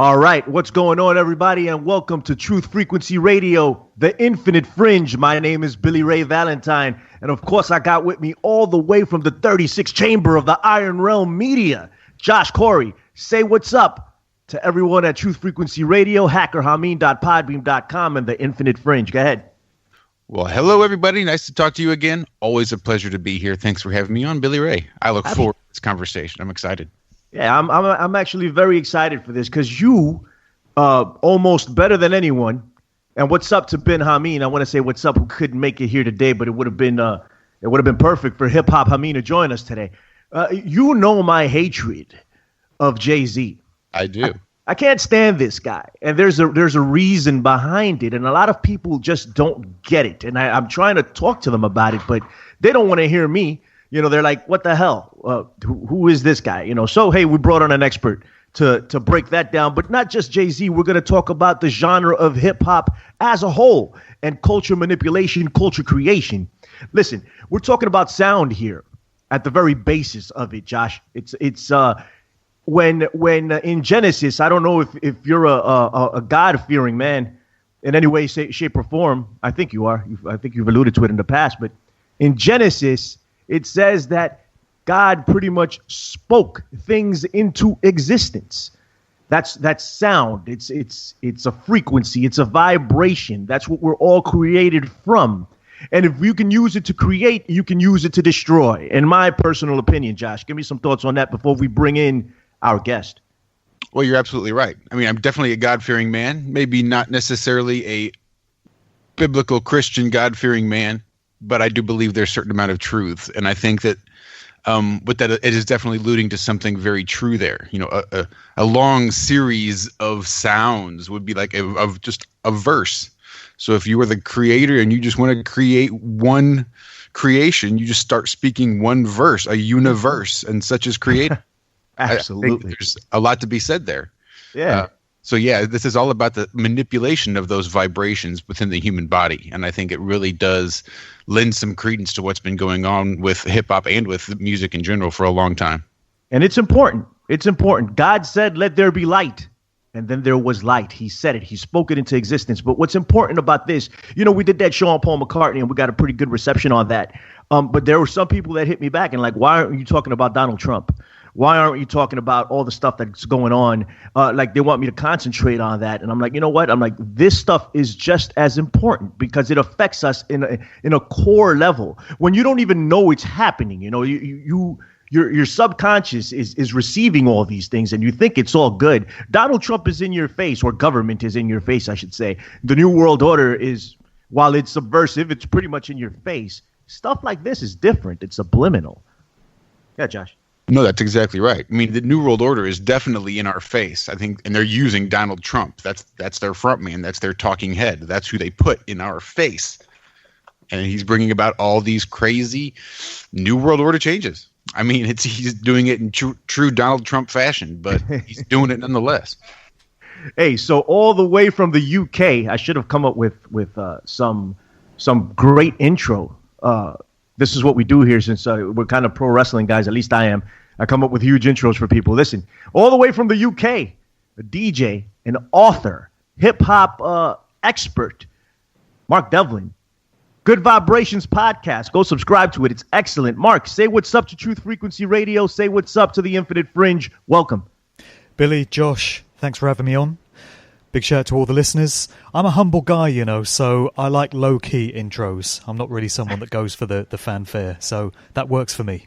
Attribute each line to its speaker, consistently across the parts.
Speaker 1: All right, what's going on, everybody, and welcome to Truth Frequency Radio, the Infinite Fringe. My name is Billy Ray Valentine, and of course, I got with me all the way from the 36th chamber of the Iron Realm Media, Josh Corey. Say what's up to everyone at Truth Frequency Radio, hackerhameen.podbeam.com, and the Infinite Fringe. Go ahead.
Speaker 2: Well, hello, everybody. Nice to talk to you again. Always a pleasure to be here. Thanks for having me on, Billy Ray. I look forward to this conversation. I'm excited.
Speaker 1: Yeah, I'm actually very excited for this because you, almost better than anyone, and what's up to Ben Hameen? I want to say what's up who couldn't make it here today, but it would have been perfect for Hip Hop Hameen to join us today. You know my hatred of Jay-Z.
Speaker 2: I do.
Speaker 1: I can't stand this guy, and there's a reason behind it, and a lot of people just don't get it, and I'm trying to talk to them about it, but they don't want to hear me. You know, they're like, what the hell? Who is this guy? You know, so, hey, we brought on an expert to break that down. But not just Jay-Z. We're going to talk about the genre of hip-hop as a whole and culture manipulation, culture creation. Listen, we're talking about sound here at the very basis of it, Josh. It's when in Genesis, I don't know if you're a God-fearing man in any way, shape, or form. I think you are. I think you've alluded to it in the past. But in Genesis, it says that God pretty much spoke things into existence. That's sound. It's a frequency. It's a vibration. That's what we're all created from. And if you can use it to create, you can use it to destroy. In my personal opinion, Josh, give me some thoughts on that before we bring in our guest.
Speaker 2: Well, you're absolutely right. I mean, I'm definitely a God-fearing man. Maybe not necessarily a biblical Christian God-fearing man, but I do believe there's a certain amount of truth. And I think that with that, it is definitely alluding to something very true there. You know, a long series of sounds would be like of just a verse. So if you were the creator and you just want to create one creation, you just start speaking one verse, a universe, and such is created.
Speaker 1: Absolutely.
Speaker 2: I think there's a lot to be said there.
Speaker 1: Yeah.
Speaker 2: So yeah, this is all about the manipulation of those vibrations within the human body. And I think it really does lend some credence to what's been going on with hip hop and with music in general for a long time.
Speaker 1: And it's important. It's important. God said, let there be light. And then there was light. He said it. He spoke it into existence. But what's important about this, you know, we did that show on Paul McCartney and we got a pretty good reception on that. But there were some people that hit me back and like, why aren't you talking about Donald Trump? Why aren't you talking about all the stuff that's going on? Like they want me to concentrate on that. And I'm like, you know what? I'm like, this stuff is just as important because it affects us in a core level when you don't even know it's happening. You know, your subconscious is receiving all these things and you think it's all good. Donald Trump is in your face, or government is in your face, I should say. The New World Order is, while it's subversive, it's pretty much in your face. Stuff like this is different. It's subliminal. Yeah, Josh.
Speaker 2: No, that's exactly right. I mean, the New World Order is definitely in our face, I think, and they're using Donald Trump. That's their front man. That's their talking head. That's who they put in our face. And he's bringing about all these crazy New World Order changes. I mean, he's doing it in true Donald Trump fashion, but he's doing it nonetheless.
Speaker 1: Hey, so all the way from the UK, I should have come up with some great intro. This is what we do here since we're kind of pro wrestling guys. At least I am. I come up with huge intros for people. Listen, all the way from the UK, a DJ, an author, hip-hop expert, Mark Devlin. Good Vibrations Podcast. Go subscribe to it. It's excellent. Mark, say what's up to Truth Frequency Radio. Say what's up to the Infinite Fringe. Welcome.
Speaker 3: Billy, Josh, thanks for having me on. Big shout out to all the listeners. I'm a humble guy, you know, so I like low-key intros. I'm not really someone that goes for the fanfare, so that works for me.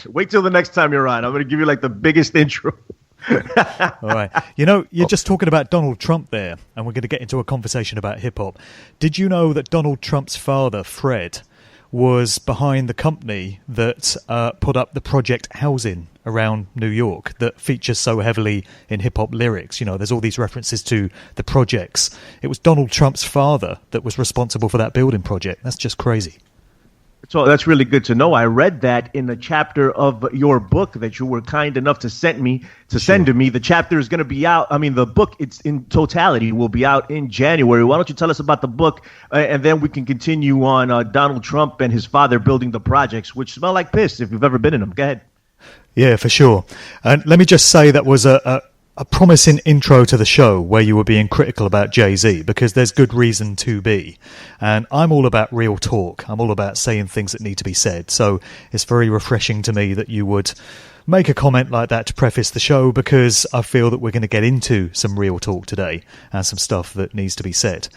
Speaker 1: Wait till the next time you're on. I'm going to give you like the biggest intro.
Speaker 3: All right. You know, you're just talking about Donald Trump there, and we're going to get into a conversation about hip-hop. Did you know that Donald Trump's father, Fred, was behind the company that put up the Project Housing around New York that features so heavily in hip-hop lyrics? You know, there's all these references to the projects. It was Donald Trump's father that was responsible for that building project. That's just crazy.
Speaker 1: So that's really good to know. I read that in a chapter of your book that you were kind enough to send to me. The chapter is going to be out. I mean, the book, it's in totality, will be out in January. Why don't you tell us about the book, and then we can continue on Donald Trump and his father building the projects, which smell like piss if you've ever been in them. Go ahead.
Speaker 3: Yeah, for sure. And let me just say that was a a promising intro to the show where you were being critical about Jay-Z, because there's good reason to be. And I'm all about real talk. I'm all about saying things that need to be said. So it's very refreshing to me that you would make a comment like that to preface the show, because I feel that we're going to get into some real talk today and some stuff that needs to be said.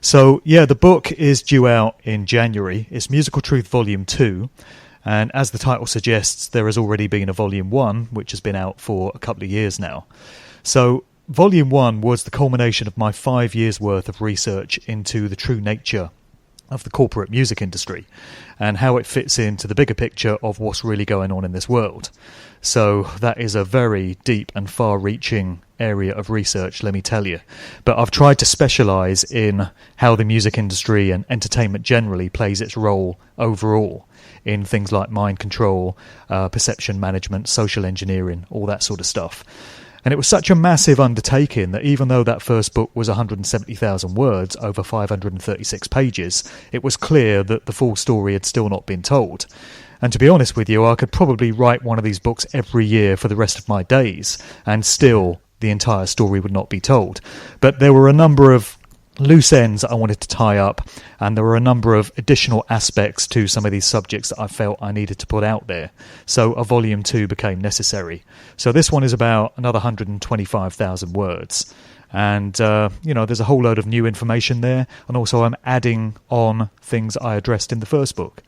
Speaker 3: So, yeah, the book is due out in January. It's Musical Truth Volume 2. And as the title suggests, there has already been a Volume 1, which has been out for a couple of years now. So Volume 1 was the culmination of my 5 years' worth of research into the true nature of the corporate music industry and how it fits into the bigger picture of what's really going on in this world. So that is a very deep and far-reaching area of research, let me tell you. But I've tried to specialise in how the music industry and entertainment generally plays its role overall in things like mind control, perception management, social engineering, all that sort of stuff. And it was such a massive undertaking that even though that first book was 170,000 words over 536 pages, it was clear that the full story had still not been told. And to be honest with you, I could probably write one of these books every year for the rest of my days, and still the entire story would not be told. But there were a number of loose ends I wanted to tie up, and there were a number of additional aspects to some of these subjects that I felt I needed to put out there. So a volume 2 became necessary. So this one is about another 125,000 words. And, there's a whole load of new information there. And also I'm adding on things I addressed in the first book.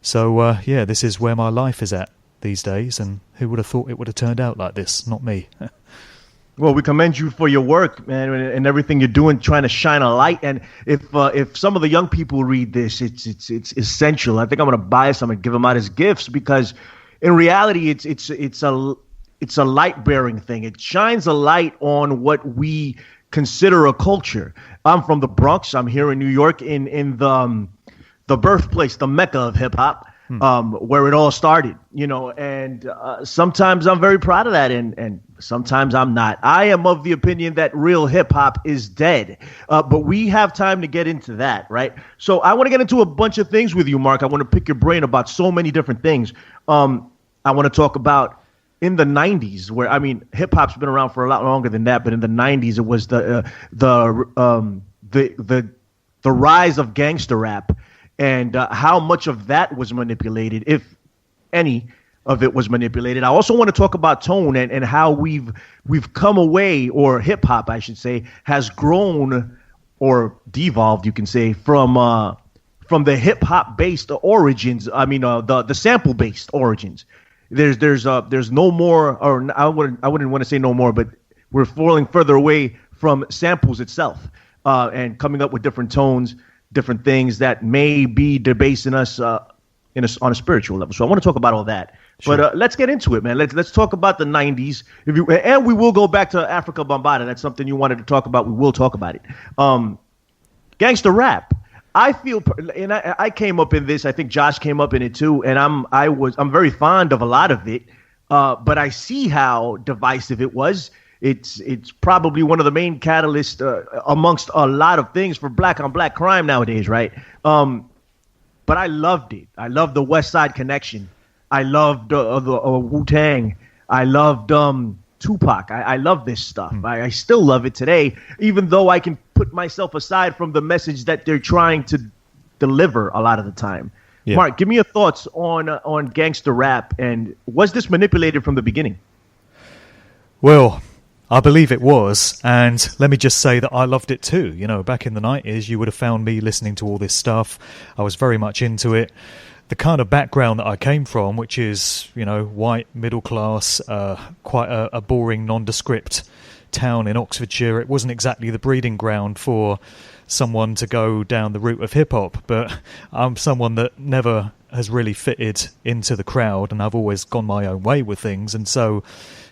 Speaker 3: So, this is where my life is at these days. And who would have thought it would have turned out like this? Not me.
Speaker 1: Well, we commend you for your work, man, and everything you're doing, trying to shine a light. And if some of the young people read this, it's essential. I think I'm going to buy some and give them out as gifts, because in reality, it's a light bearing thing. It shines a light on what we consider a culture. I'm from the Bronx. I'm here in New York, in the birthplace, the Mecca of hip hop. Where it all started, and sometimes I'm very proud of that, and sometimes I'm not. I am of the opinion that real hip hop is dead, but we have time to get into that, right? So I want to get into a bunch of things with you, Mark. I want to pick your brain about so many different things. I want to talk about in the 90s, where, hip hop's been around for a lot longer than that, but in the 90s it was the rise of gangster rap. And how much of that was manipulated, if any of it was manipulated. I also want to talk about tone and how we've come away, or hip hop, I should say, has grown or devolved, you can say, from the hip hop based origins. The sample based origins. There's no more, or I wouldn't want to say no more, but we're falling further away from samples itself, and coming up with different tones, different things that may be debasing us on a spiritual level. So I want to talk about all that. Sure. But let's get into it, man. Let's talk about the 90s. And we will go back to Afrika Bambaataa. That's something you wanted to talk about. We will talk about it. Gangster rap. I feel, and I came up in this. I think Josh came up in it too. And I'm very fond of a lot of it. But I see how divisive it was. It's probably one of the main catalysts amongst a lot of things for black on black crime nowadays, right? But I loved it. I loved the West Side Connection. I loved Wu-Tang. I loved Tupac. I love this stuff. I still love it today, even though I can put myself aside from the message that they're trying to deliver a lot of the time. Yeah. Mark, give me your thoughts on gangster rap, and was this manipulated from the beginning?
Speaker 3: Well, I believe it was, and let me just say that I loved it too. Back in the 90s, you would have found me listening to all this stuff. I was very much into it. The kind of background that I came from, which is, white, middle class, quite a boring, nondescript town in Oxfordshire. It wasn't exactly the breeding ground for someone to go down the route of hip-hop, but I'm someone that never has really fitted into the crowd, and I've always gone my own way with things, and so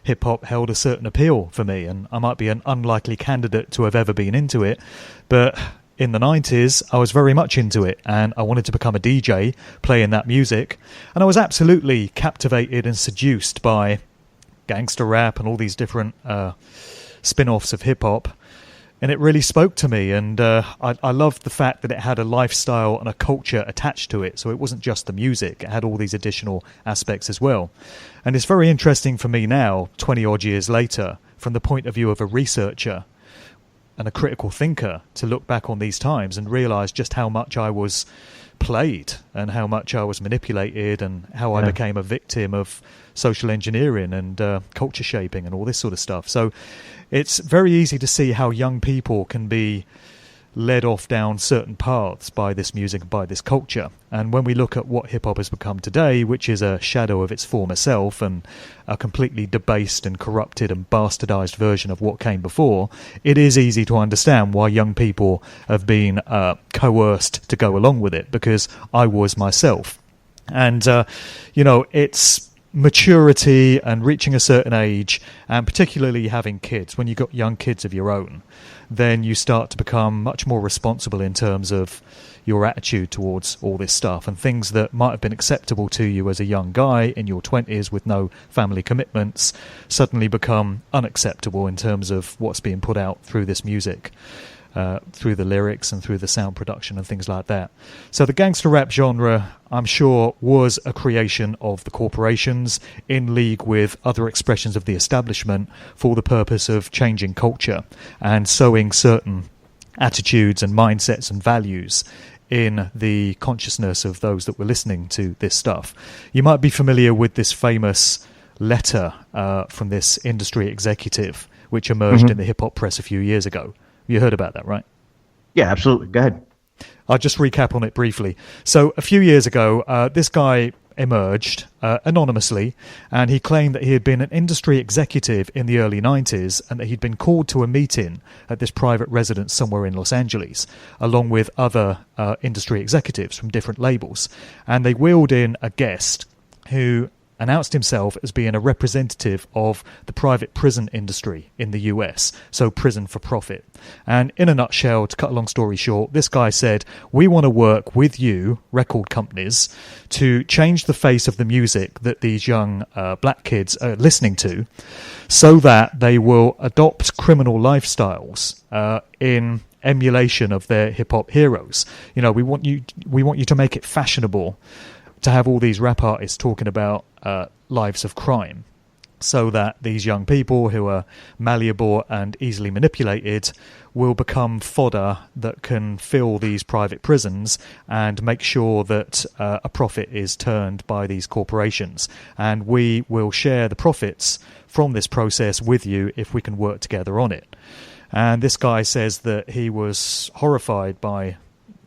Speaker 3: hip-hop held a certain appeal for me, and I might be an unlikely candidate to have ever been into it, but in the 90s I was very much into it, and I wanted to become a DJ playing that music, and I was absolutely captivated and seduced by gangster rap and all these different spin-offs of hip-hop. And it really spoke to me, and I loved the fact that it had a lifestyle and a culture attached to it. So it wasn't just the music, it had all these additional aspects as well. And it's very interesting for me now, 20 odd years later, from the point of view of a researcher and a critical thinker to look back on these times and realize just how much I was played and how much I was manipulated and how I became a victim of social engineering and culture shaping and all this sort of stuff. So it's very easy to see how young people can be led off down certain paths by this music and by this culture. And when we look at what hip-hop has become today, which is a shadow of its former self and a completely debased and corrupted and bastardized version of what came before, it is easy to understand why young people have been coerced to go along with it, because I was myself. And, it's maturity and reaching a certain age, and particularly having kids, when you've got young kids of your own, then you start to become much more responsible in terms of your attitude towards all this stuff, and things that might have been acceptable to you as a young guy in your 20s with no family commitments suddenly become unacceptable in terms of what's being put out through this music. Through the lyrics and through the sound production and things like that. So the gangster rap genre, I'm sure, was a creation of the corporations in league with other expressions of the establishment for the purpose of changing culture and sowing certain attitudes and mindsets and values in the consciousness of those that were listening to this stuff. You might be familiar with this famous letter from this industry executive which emerged in the hip-hop press a few years ago. You heard about that, right?
Speaker 1: Yeah, absolutely. Go ahead.
Speaker 3: I'll just recap on it briefly. So a few years ago, this guy emerged anonymously, and he claimed that he had been an industry executive in the early 90s and that he'd been called to a meeting at this private residence somewhere in Los Angeles, along with other industry executives from different labels. And they wheeled in a guest who announced himself as being a representative of the private prison industry in the US, so prison for profit. And in a nutshell, to cut a long story short, this guy said, we want to work with you, record companies, to change the face of the music that these young black kids are listening to so that they will adopt criminal lifestyles in emulation of their hip-hop heroes. We want you to make it fashionable to have all these rap artists talking about lives of crime, so that these young people who are malleable and easily manipulated will become fodder that can fill these private prisons and make sure that a profit is turned by these corporations. And we will share the profits from this process with you if we can work together on it. And this guy says that he was horrified by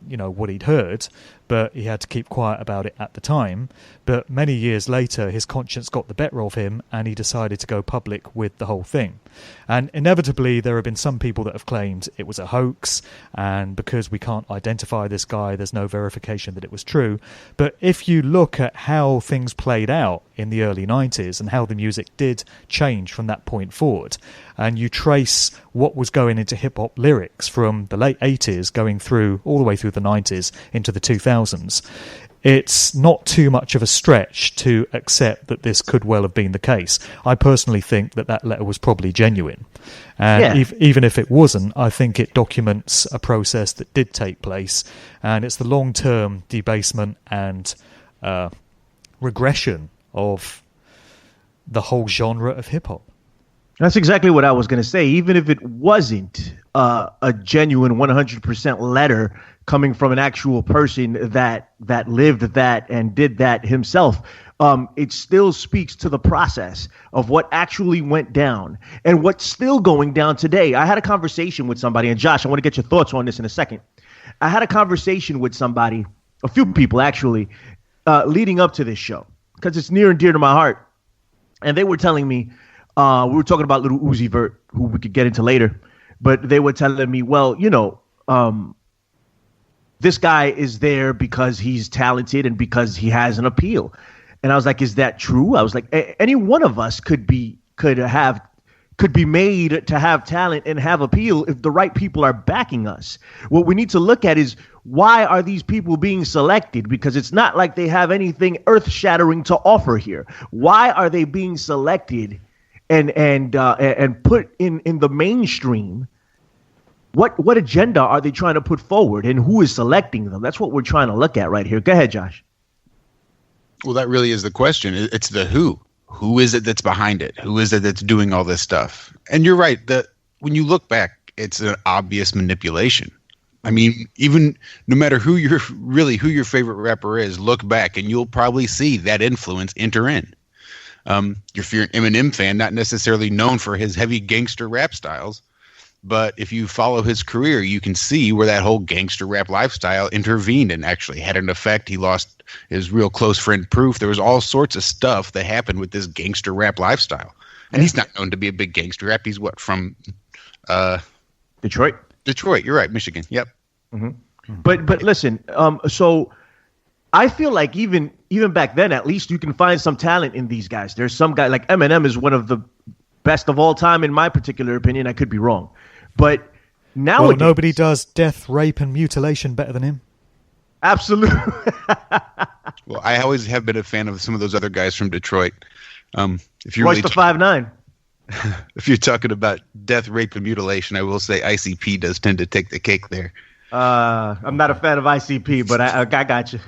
Speaker 3: what he'd heard, but he had to keep quiet about it at the time. But many years later, his conscience got the better of him, and he decided to go public with the whole thing. And inevitably, there have been some people that have claimed it was a hoax, and because we can't identify this guy, there's no verification that it was true. But if you look at how things played out in the early 90s and how the music did change from that point forward, and you trace what was going into hip-hop lyrics from the late 80s going through all the way through the 90s into the 2000s, it's not too much of a stretch to accept that this could well have been the case. I personally think that letter was probably genuine. And even if it wasn't, I think it documents a process that did take place, and it's the long-term debasement and regression of the whole genre of hip-hop.
Speaker 1: That's exactly what I was going to say. Even if it wasn't a genuine 100% letter coming from an actual person that lived that and did that himself, it still speaks to the process of what actually went down and what's still going down today. I had a conversation with somebody, and Josh, I want to get your thoughts on this in a second. I had a conversation with somebody, a few people actually, leading up to this show, because it's near and dear to my heart. And they were telling me, we were talking about Little Uzi Vert, who we could get into later, but they were telling me, well, this guy is there because he's talented and because he has an appeal. And I was like, is that true? I was like, any one of us could be made to have talent and have appeal if the right people are backing us. What we need to look at is, why are these people being selected? Because it's not like they have anything earth-shattering to offer here. Why are they being selected and put in the mainstream? What agenda are they trying to put forward, and who is selecting them? That's what we're trying to look at right here. Go ahead, Josh.
Speaker 2: Well, that really is the question. It's the who. who is it that's behind it? Who is it that's doing all this stuff? And you're right, that when you look back, it's an obvious manipulation. I mean, even no matter who your favorite rapper is, look back and you'll probably see that influence enter in. If you're an Eminem fan, not necessarily known for his heavy gangster rap styles, but if you follow his career, you can see where that whole gangster rap lifestyle intervened and actually had an effect. He lost his real close friend Proof. There was all sorts of stuff that happened with this gangster rap lifestyle. And he's not known to be a big gangster rap. He's from
Speaker 1: Detroit?
Speaker 2: Detroit, you're right, Michigan. Yep.
Speaker 1: Mm-hmm. But listen, so I feel like even back then, at least you can find some talent in these guys. There's some guy like Eminem is one of the best of all time, in my particular opinion. I could be wrong. But nowadays,
Speaker 3: nobody does death, rape, and mutilation better than him.
Speaker 1: Absolutely.
Speaker 2: Well, I always have been a fan of some of those other guys from Detroit. If you're
Speaker 1: Royce the 5'9".
Speaker 2: If you're talking about death, rape, and mutilation, I will say ICP does tend to take the cake there.
Speaker 1: I'm not a fan of ICP, but I got you.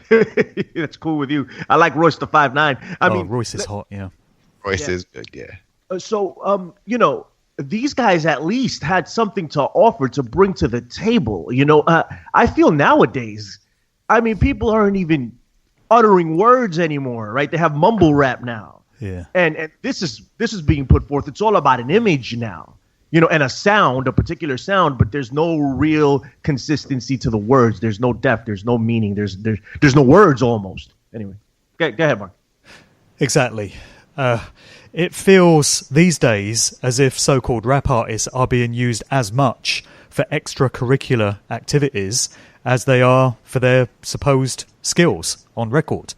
Speaker 1: That's cool with you. I like Royce the 5'9". I mean,
Speaker 3: Royce is hot, yeah.
Speaker 2: Royce is good, yeah.
Speaker 1: So, these guys at least had something to offer to bring to the table. I feel nowadays, I mean, people aren't even uttering words anymore, right? They have mumble rap now.
Speaker 3: Yeah.
Speaker 1: And this is being put forth. It's all about an image now, and a sound, a particular sound, but there's no real consistency to the words. There's no depth. There's no meaning. There's no words almost. Anyway, go ahead, Mark.
Speaker 3: Exactly. It feels these days as if so-called rap artists are being used as much for extracurricular activities as they are for their supposed skills on record.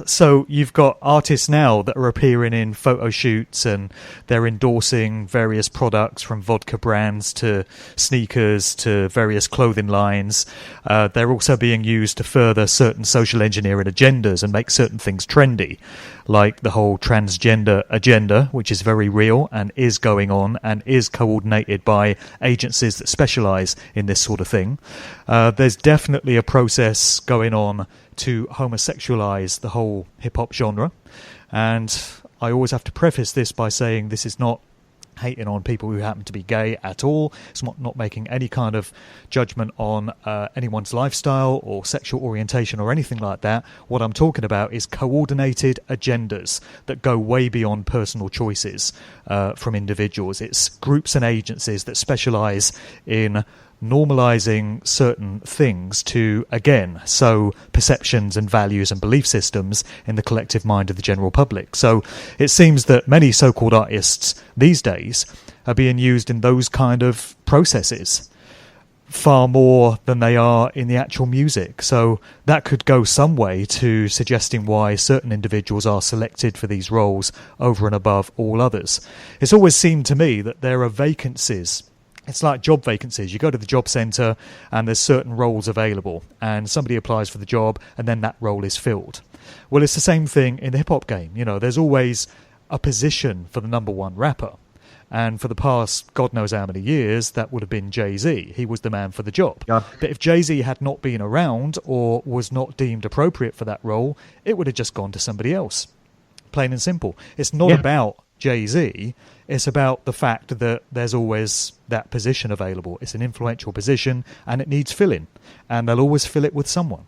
Speaker 3: So you've got artists now that are appearing in photo shoots and they're endorsing various products from vodka brands to sneakers to various clothing lines. They're also being used to further certain social engineering agendas and make certain things trendy, like the whole transgender agenda, which is very real and is going on and is coordinated by agencies that specialize in this sort of thing. There's definitely a process going on to homosexualize the whole hip-hop genre. And I always have to preface this by saying this is not hating on people who happen to be gay at all. It's not making any kind of judgment on anyone's lifestyle or sexual orientation or anything like that. What I'm talking about is coordinated agendas that go way beyond personal choices from individuals. It's groups and agencies that specialize in normalizing certain things to, again, sow perceptions and values and belief systems in the collective mind of the general public. So it seems that many so-called artists these days are being used in those kind of processes far more than they are in the actual music. So that could go some way to suggesting why certain individuals are selected for these roles over and above all others. It's always seemed to me that there are vacancies. It's like job vacancies. You go to the job centre and there's certain roles available and somebody applies for the job and then that role is filled. Well, it's the same thing in the hip-hop game. There's always a position for the number one rapper. And for the past God knows how many years, that would have been Jay-Z. He was the man for the job. Yeah. But if Jay-Z had not been around or was not deemed appropriate for that role, it would have just gone to somebody else. Plain and simple. It's not about Jay-Z. It's about the fact that there's always that position available. It's an influential position and it needs filling. And they'll always fill it with someone.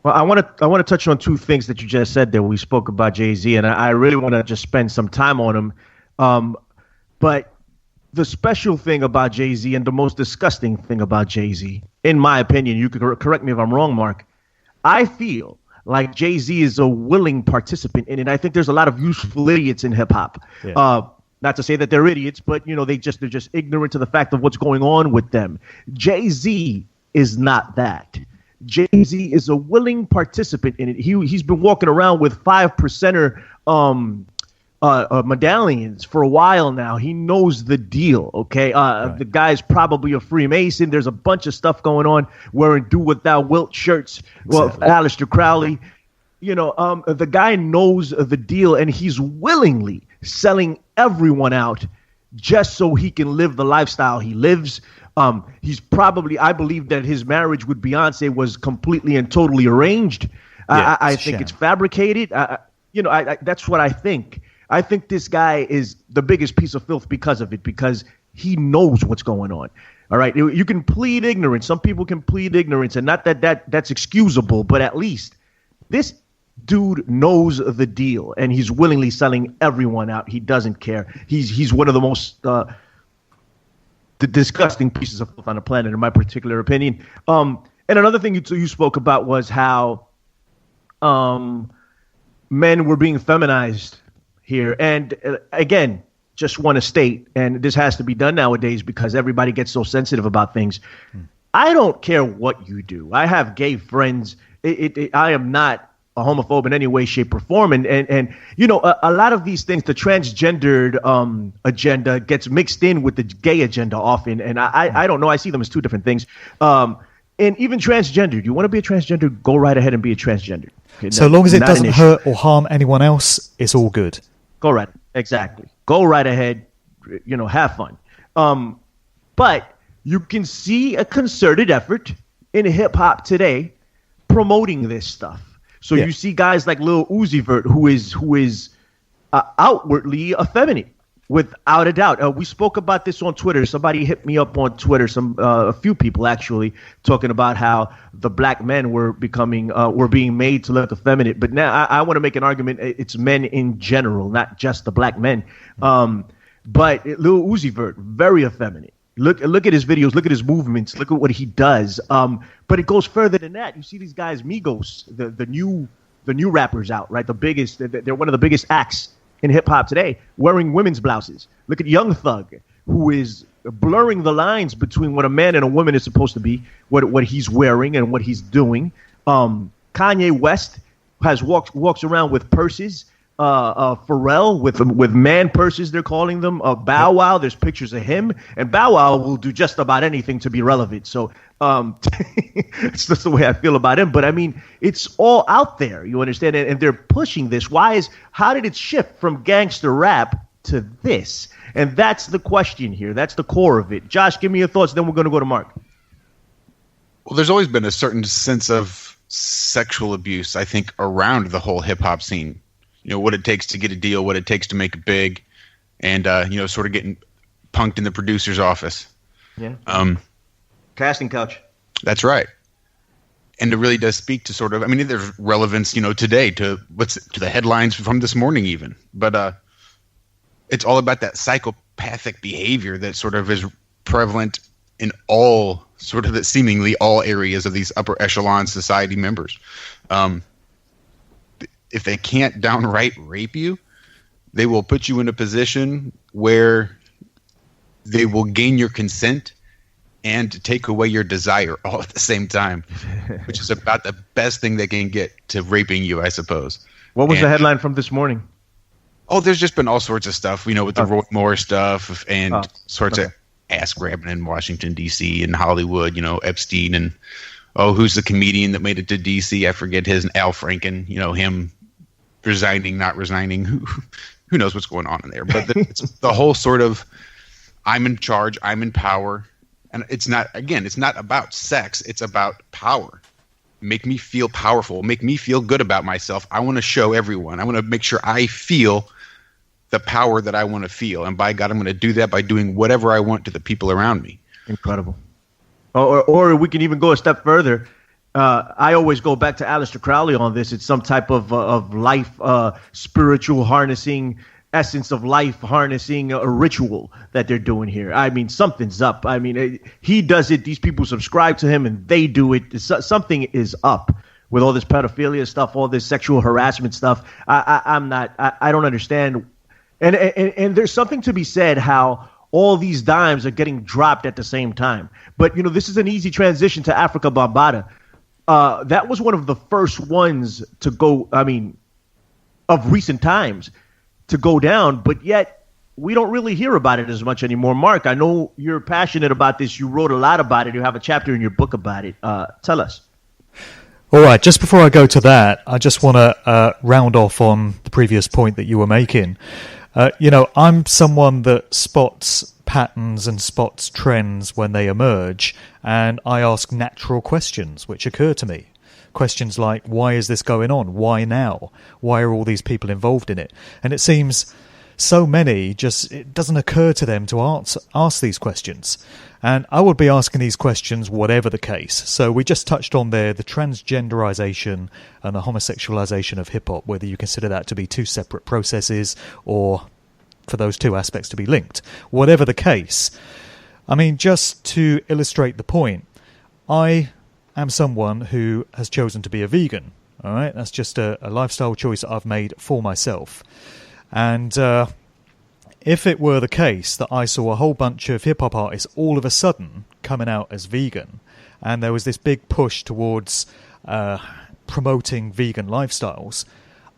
Speaker 1: Well, I want to touch on two things that you just said there. We spoke about Jay-Z, and I really want to just spend some time on him. But the special thing about Jay-Z and the most disgusting thing about Jay-Z, in my opinion, you could correct me if I'm wrong, Mark, I feel like Jay-Z is a willing participant in it. I think there's a lot of useful idiots in hip-hop. Yeah. Not to say that they're idiots, but they're just ignorant to the fact of what's going on with them. Jay-Z is not that. Jay-Z is a willing participant in it. He's been walking around with 5%er medallions for a while now. He knows the deal. Okay, right. The guy's probably a Freemason. There's a bunch of stuff going on wearing "Do What Thou Wilt" shirts. Well, Aleister Crowley. The guy knows the deal, and he's willingly selling everyone out just so he can live the lifestyle he lives. He's probably, I believe that his marriage with Beyonce was completely and totally arranged. I think it's fabricated. that's what I think. I think this guy is the biggest piece of filth because of it, because he knows what's going on. All right. You can plead ignorance. Some people can plead ignorance, and not that's excusable, but at least this dude knows the deal, and he's willingly selling everyone out. He doesn't care. He's one of the most the disgusting pieces of filth on the planet, in my particular opinion. And another thing you spoke about was how men were being feminized here. And again, just want to state, and this has to be done nowadays because everybody gets so sensitive about things. I don't care what you do. I have gay friends. I am not a homophobe in any way, shape, or form. And a lot of these things, the transgendered agenda gets mixed in with the gay agenda often. And I don't know. I see them as two different things. And even transgendered. You want to be a transgender, go right ahead and be a transgender. Okay,
Speaker 3: so long as it doesn't hurt or harm anyone else, it's all good.
Speaker 1: Go right. Exactly. Go right ahead. Have fun. But you can see a concerted effort in hip hop today promoting this stuff. So you see guys like Lil Uzi Vert, who is outwardly effeminate, without a doubt. We spoke about this on Twitter. Somebody hit me up on Twitter. A few people actually talking about how the black men were being made to look effeminate. But now I want to make an argument. It's men in general, not just the black men. But Lil Uzi Vert, very effeminate. Look at his videos. Look at his movements. Look at what he does. But it goes further than that. You see these guys, Migos, the new rappers out, right? The biggest. They're one of the biggest acts in hip hop today, wearing women's blouses. Look at Young Thug, who is blurring the lines between what a man and a woman is supposed to be, what he's wearing and what he's doing. Kanye West walks around with purses. Pharrell with man purses, they're calling them. Bow Wow, there's pictures of him, and Bow Wow will do just about anything to be relevant. So it's just the way I feel about him. But I mean, it's all out there, you understand? And they're pushing this. How did it shift from gangster rap to this? And that's the question here. That's the core of it. Josh, give me your thoughts, then we're going to go to Mark.
Speaker 2: Well, there's always been a certain sense of sexual abuse, I think, around the whole hip hop scene. What it takes to get a deal, what it takes to make it big, and, sort of getting punked in the producer's office.
Speaker 1: Yeah. Casting couch.
Speaker 2: That's right. And it really does speak to sort of, there's relevance, today to the headlines from this morning even. But it's all about that psychopathic behavior that sort of is prevalent in all sort of seemingly all areas of these upper echelon society members. If they can't downright rape you, they will put you in a position where they will gain your consent and take away your desire all at the same time, which is about the best thing they can get to raping you, I suppose.
Speaker 1: What was the headline from this morning?
Speaker 2: Oh, there's just been all sorts of stuff, with the Roy Moore stuff and sorts of ass grabbing in Washington, D.C. and Hollywood, Epstein and, who's the comedian that made it to D.C.? I forget his, Al Franken, him resigning, not resigning. Who knows what's going on in there? But it's the whole sort of I'm in charge, I'm in power. And it's not about sex. It's about power. Make me feel powerful. Make me feel good about myself. I want to show everyone. I want to make sure I feel the power that I want to feel. And by God, I'm going to do that by doing whatever I want to the people around me.
Speaker 1: Incredible. Or we can even go a step further. I always go back to Aleister Crowley on this. It's some type of life, spiritual harnessing, essence of life harnessing a ritual that they're doing here. Something's up. He does it. These people subscribe to him and they do it. Something is up with all this pedophilia stuff, all this sexual harassment stuff. I don't understand. And there's something to be said how all these dimes are getting dropped at the same time. But, this is an easy transition to Afrika Bambaataa. That was one of the first ones to go, of recent times to go down, but yet we don't really hear about it as much anymore. Mark, I know you're passionate about this. You wrote a lot about it. You have a chapter in your book about it. Tell us.
Speaker 3: All right, just before I go to that, I just want to round off on the previous point that you were making. I'm someone that spots patterns and spots trends when they emerge, and I ask natural questions which occur to me. Questions like, why is this going on? Why now? Why are all these people involved in it? And it seems so many it doesn't occur to them to ask these questions. And I would be asking these questions whatever the case. So we just touched on there the transgenderization and the homosexualization of hip-hop, whether you consider that to be two separate processes or for those two aspects to be linked. Whatever the case, I mean, just to illustrate the point, I am someone who has chosen to be a vegan. All right, that's just a lifestyle choice that I've made for myself. And if it were the case that I saw a whole bunch of hip-hop artists all of a sudden coming out as vegan, and there was this big push towards promoting vegan lifestyles,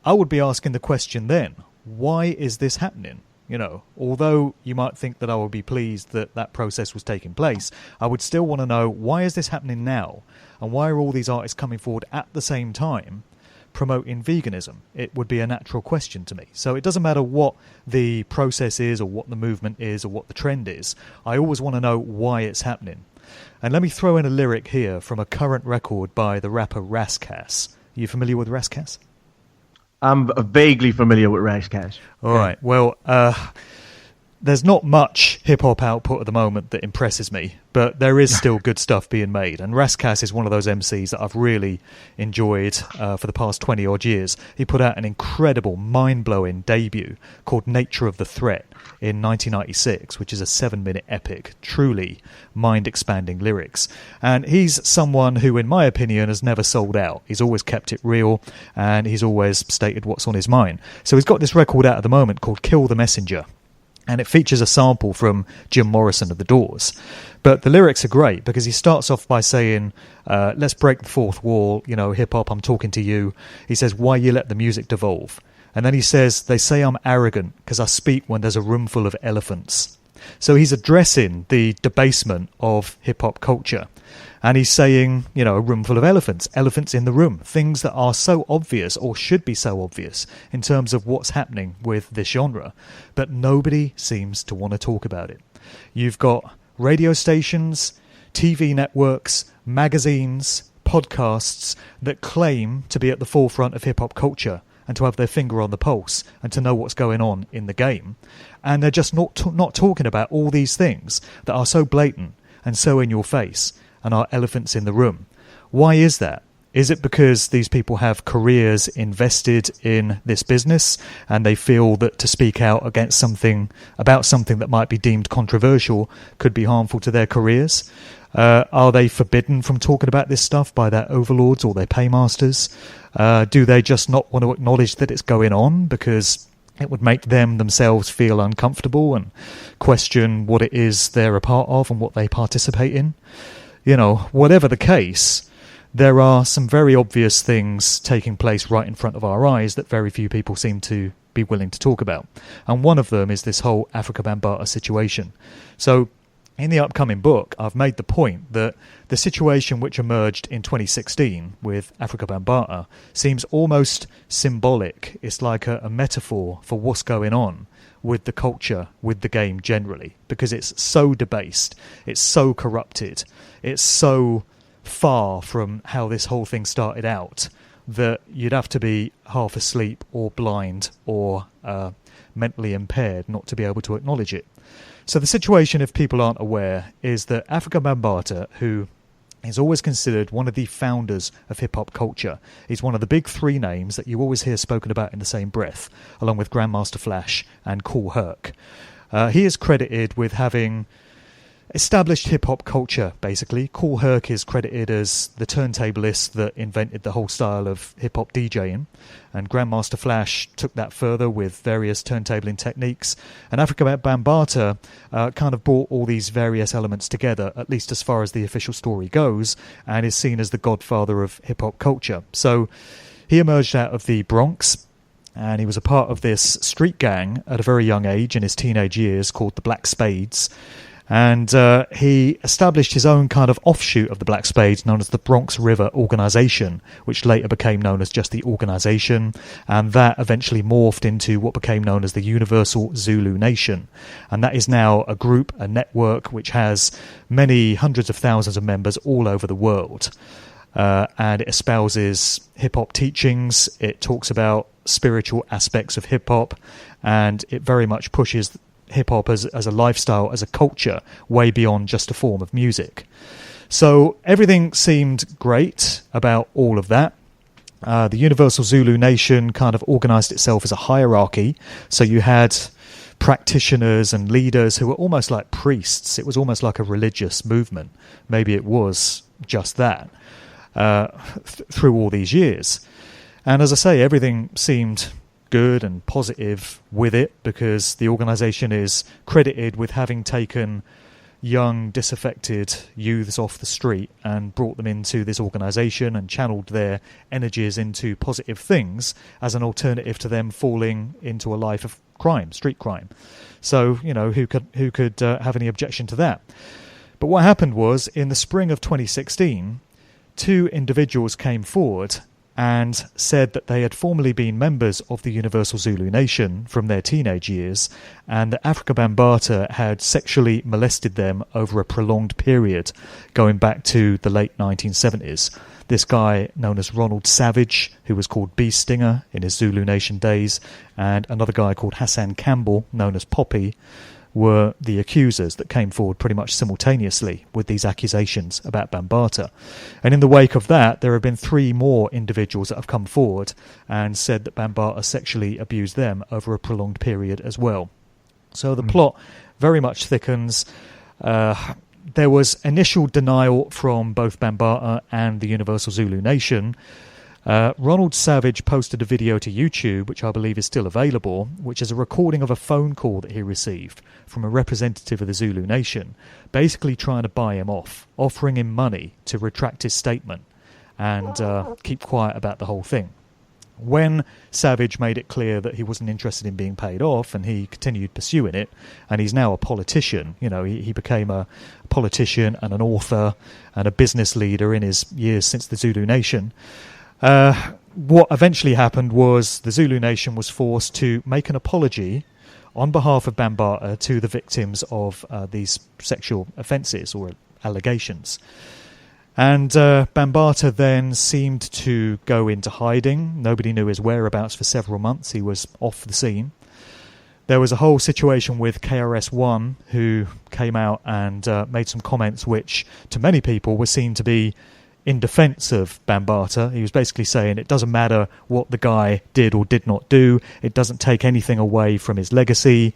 Speaker 3: I would be asking the question then, why is this happening? You know, although you might think that I would be pleased that that process was taking place, I would still want to know, why is this happening now? And why are all these artists coming forward at the same time promoting veganism? It would be a natural question to me. So it doesn't matter what the process is or what the movement is or what the trend is. I always want to know why it's happening. And let me throw in a lyric here from a current record by the rapper Razzcass. Are you familiar with Razzcass?
Speaker 1: I'm vaguely familiar with Razzcass.
Speaker 3: All right. Well, there's not much hip-hop output at the moment that impresses me, but there is still good stuff being made. And Razzcass is one of those MCs that I've really enjoyed for the past 20-odd years. He put out an incredible, mind-blowing debut called Nature of the Threat in 1996, which is a 7-minute epic, truly mind-expanding lyrics. And he's someone who, in my opinion, has never sold out. He's always kept it real, and he's always stated what's on his mind. So he's got this record out at the moment called Kill the Messenger. And it features a sample from Jim Morrison of The Doors. But the lyrics are great because he starts off by saying, let's break the fourth wall, you know, hip-hop, I'm talking to you. He says, why you let the music devolve? And then he says, they say I'm arrogant because I speak when there's a room full of elephants. So he's addressing the debasement of hip-hop culture. And he's saying, you know, a room full of elephants in the room, things that are so obvious or should be so obvious in terms of what's happening with this genre. But nobody seems to want to talk about it. You've got radio stations, TV networks, magazines, podcasts that claim to be at the forefront of hip-hop culture and to have their finger on the pulse and to know what's going on in the game. And they're just not talking about all these things that are so blatant and so in your face and are elephants in the room. Why is that? Is it because these people have careers invested in this business and they feel that to speak out against something, about something that might be deemed controversial, could be harmful to their careers? Are they forbidden from talking about this stuff by their overlords or their paymasters? Do they just not want to acknowledge that it's going on because it would make them themselves feel uncomfortable and question what it is they're a part of and what they participate in? You know, whatever the case, there are some very obvious things taking place right in front of our eyes that very few people seem to be willing to talk about. And one of them is this whole Afrika Bambaataa situation. So in the upcoming book, I've made the point that the situation which emerged in 2016 with Afrika Bambaataa seems almost symbolic. It's like a metaphor for what's going on with the culture, with the game generally, because it's so debased, it's so corrupted, it's so far from how this whole thing started out that you'd have to be half asleep or blind or mentally impaired not to be able to acknowledge it. So the situation, if people aren't aware, is that Afrika Bambaataa, who is always considered one of the founders of hip-hop culture, is one of the big three names that you always hear spoken about in the same breath, along with Grandmaster Flash and Kool Herc. He is credited with having established hip-hop culture, basically. Kool Herc is credited as the turntablist that invented the whole style of hip-hop DJing, and Grandmaster Flash took that further with various turntabling techniques, and Afrika Bambaataa kind of brought all these various elements together, at least as far as the official story goes, and is seen as the godfather of hip-hop culture. So he emerged out of the Bronx, and he was a part of this street gang at a very young age in his teenage years called the Black Spades. And he established his own kind of offshoot of the Black Spades known as the Bronx River Organization, which later became known as just the Organization, and that eventually morphed into what became known as the Universal Zulu Nation. And that is now a group, a network, which has many hundreds of thousands of members all over the world. and it espouses hip-hop teachings. It talks about spiritual aspects of hip-hop, and it very much pushes hip-hop as a lifestyle, as a culture, way beyond just a form of music. So everything seemed great about all of that. The Universal Zulu Nation kind of organised itself as a hierarchy. So you had practitioners and leaders who were almost like priests. It was almost like a religious movement. Maybe it was just that through all these years. And as I say, everything seemed good and positive with it, because the organisation is credited with having taken young, disaffected youths off the street and brought them into this organisation and channeled their energies into positive things as an alternative to them falling into a life of crime, street crime. So, you know, who could have any objection to that? But what happened was, in the spring of 2016, 2 individuals came forward and said that they had formerly been members of the Universal Zulu Nation from their teenage years, and that Afrika Bambaataa had sexually molested them over a prolonged period going back to the late 1970s. This guy, known as Ronald Savage, who was called Bee Stinger in his Zulu Nation days, and another guy called Hassan Campbell, known as Poppy, were the accusers that came forward pretty much simultaneously with these accusations about Bambaataa. And in the wake of that, there have been 3 more individuals that have come forward and said that Bambaataa sexually abused them over a prolonged period as well. So the plot very much thickens. There was initial denial from both Bambaataa and the Universal Zulu Nation. Ronald Savage posted a video to YouTube, which I believe is still available, which is a recording of a phone call that he received from a representative of the Zulu Nation, basically trying to buy him off, offering him money to retract his statement and keep quiet about the whole thing. When Savage made it clear that he wasn't interested in being paid off, and he continued pursuing it, and he's now a politician, you know, he became a politician and an author and a business leader in his years since the Zulu Nation. What eventually happened was the Zulu Nation was forced to make an apology on behalf of Bambaataa to the victims of these sexual offences or allegations. And Bambaataa then seemed to go into hiding. Nobody knew his whereabouts for several months. He was off the scene. There was a whole situation with KRS-One, who came out and made some comments which, to many people, were seen to be in defence of Bambaataa. He was basically saying it doesn't matter what the guy did or did not do, it doesn't take anything away from his legacy,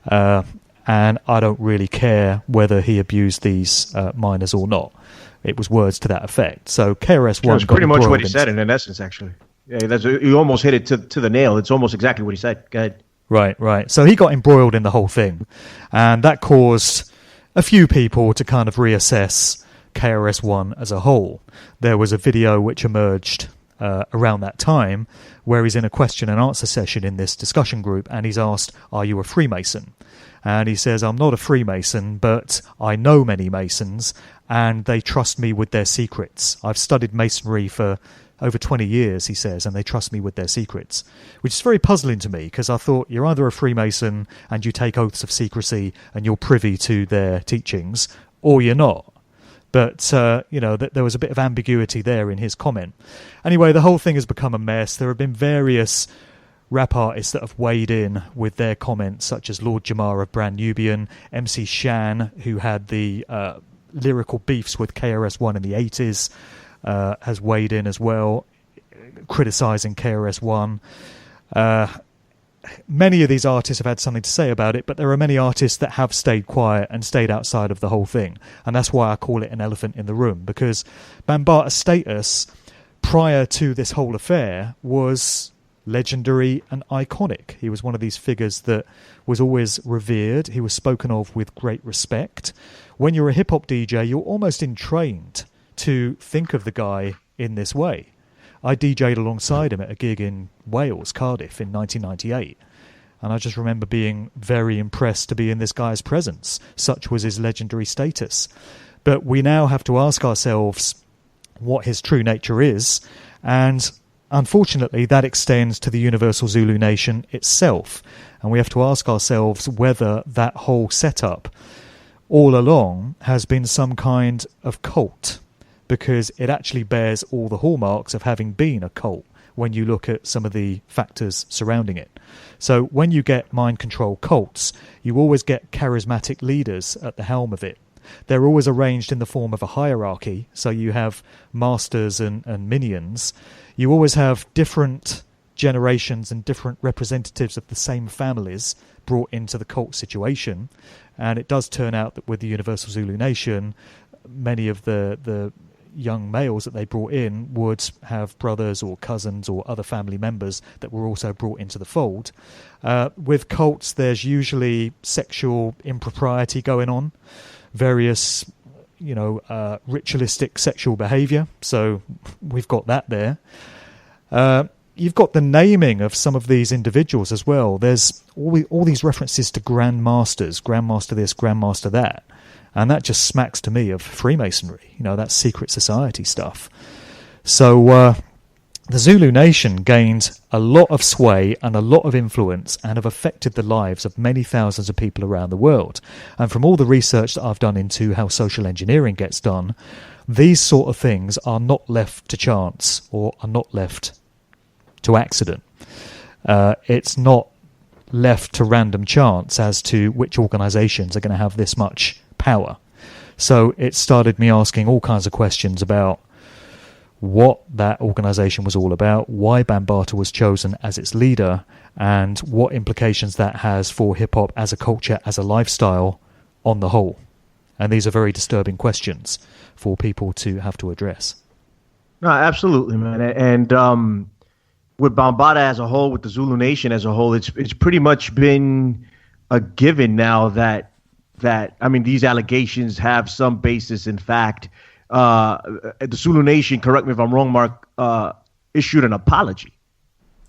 Speaker 3: and I don't really care whether he abused these minors or not. It was words to that effect. So KRS-One
Speaker 1: that's pretty much what he said in essence, actually. Yeah, you almost hit it to the nail. It's almost exactly what he said. Go ahead.
Speaker 3: Right. So he got embroiled in the whole thing, and that caused a few people to kind of reassess KRS-One as a whole. There was a video which emerged around that time where he's in a question and answer session in this discussion group, and he's asked, "Are you a Freemason?" And he says, "I'm not a Freemason, but I know many Masons, and they trust me with their secrets. I've studied Masonry for over 20 years," he says, "and they trust me with their secrets," which is very puzzling to me, because I thought you're either a Freemason and you take oaths of secrecy and you're privy to their teachings, or you're not. But, there was a bit of ambiguity there in his comment. Anyway, the whole thing has become a mess. There have been various rap artists that have weighed in with their comments, such as Lord Jamar of Brand Nubian, MC Shan, who had the lyrical beefs with KRS-One in the 80s, has weighed in as well, criticising KRS-One. Many of these artists have had something to say about it, but there are many artists that have stayed quiet and stayed outside of the whole thing. And that's why I call it an elephant in the room, because Bambaataa's status prior to this whole affair was legendary and iconic. He was one of these figures that was always revered. He was spoken of with great respect. When you're a hip-hop DJ, you're almost entrained to think of the guy in this way. I DJ'd alongside him at a gig in Wales, Cardiff, in 1998. And I just remember being very impressed to be in this guy's presence. Such was his legendary status. But we now have to ask ourselves what his true nature is. And unfortunately, that extends to the Universal Zulu Nation itself. And we have to ask ourselves whether that whole setup all along has been some kind of cult because it actually bears all the hallmarks of having been a cult when you look at some of the factors surrounding it. So when you get mind control cults, you always get charismatic leaders at the helm of it. They're always arranged in the form of a hierarchy, so you have masters and minions. You always have different generations and different representatives of the same families brought into the cult situation. And it does turn out that with the Universal Zulu Nation, many of the young males that they brought in would have brothers or cousins or other family members that were also brought into the fold. With cults, there's usually sexual impropriety going on, various ritualistic sexual behavior. So we've got that there. You've got the naming of some of these individuals as well. There's all these references to grandmasters, grandmaster this, grandmaster that. And that just smacks to me of Freemasonry, that secret society stuff. So the Zulu Nation gained a lot of sway and a lot of influence and have affected the lives of many thousands of people around the world. And from all the research that I've done into how social engineering gets done, these sort of things are not left to chance or are not left to accident. It's not left to random chance as to which organisations are going to have this much power. So it started me asking all kinds of questions about what that organisation was all about, why Bambaataa was chosen as its leader, and what implications that has for hip-hop as a culture, as a lifestyle on the whole. And these are very disturbing questions for people to have to address.
Speaker 1: No, absolutely, man. And with Bambaataa as a whole, with the Zulu Nation as a whole, it's pretty much been a given now that these allegations have some basis in fact. The Zulu Nation, correct me if I'm wrong, Mark, issued an apology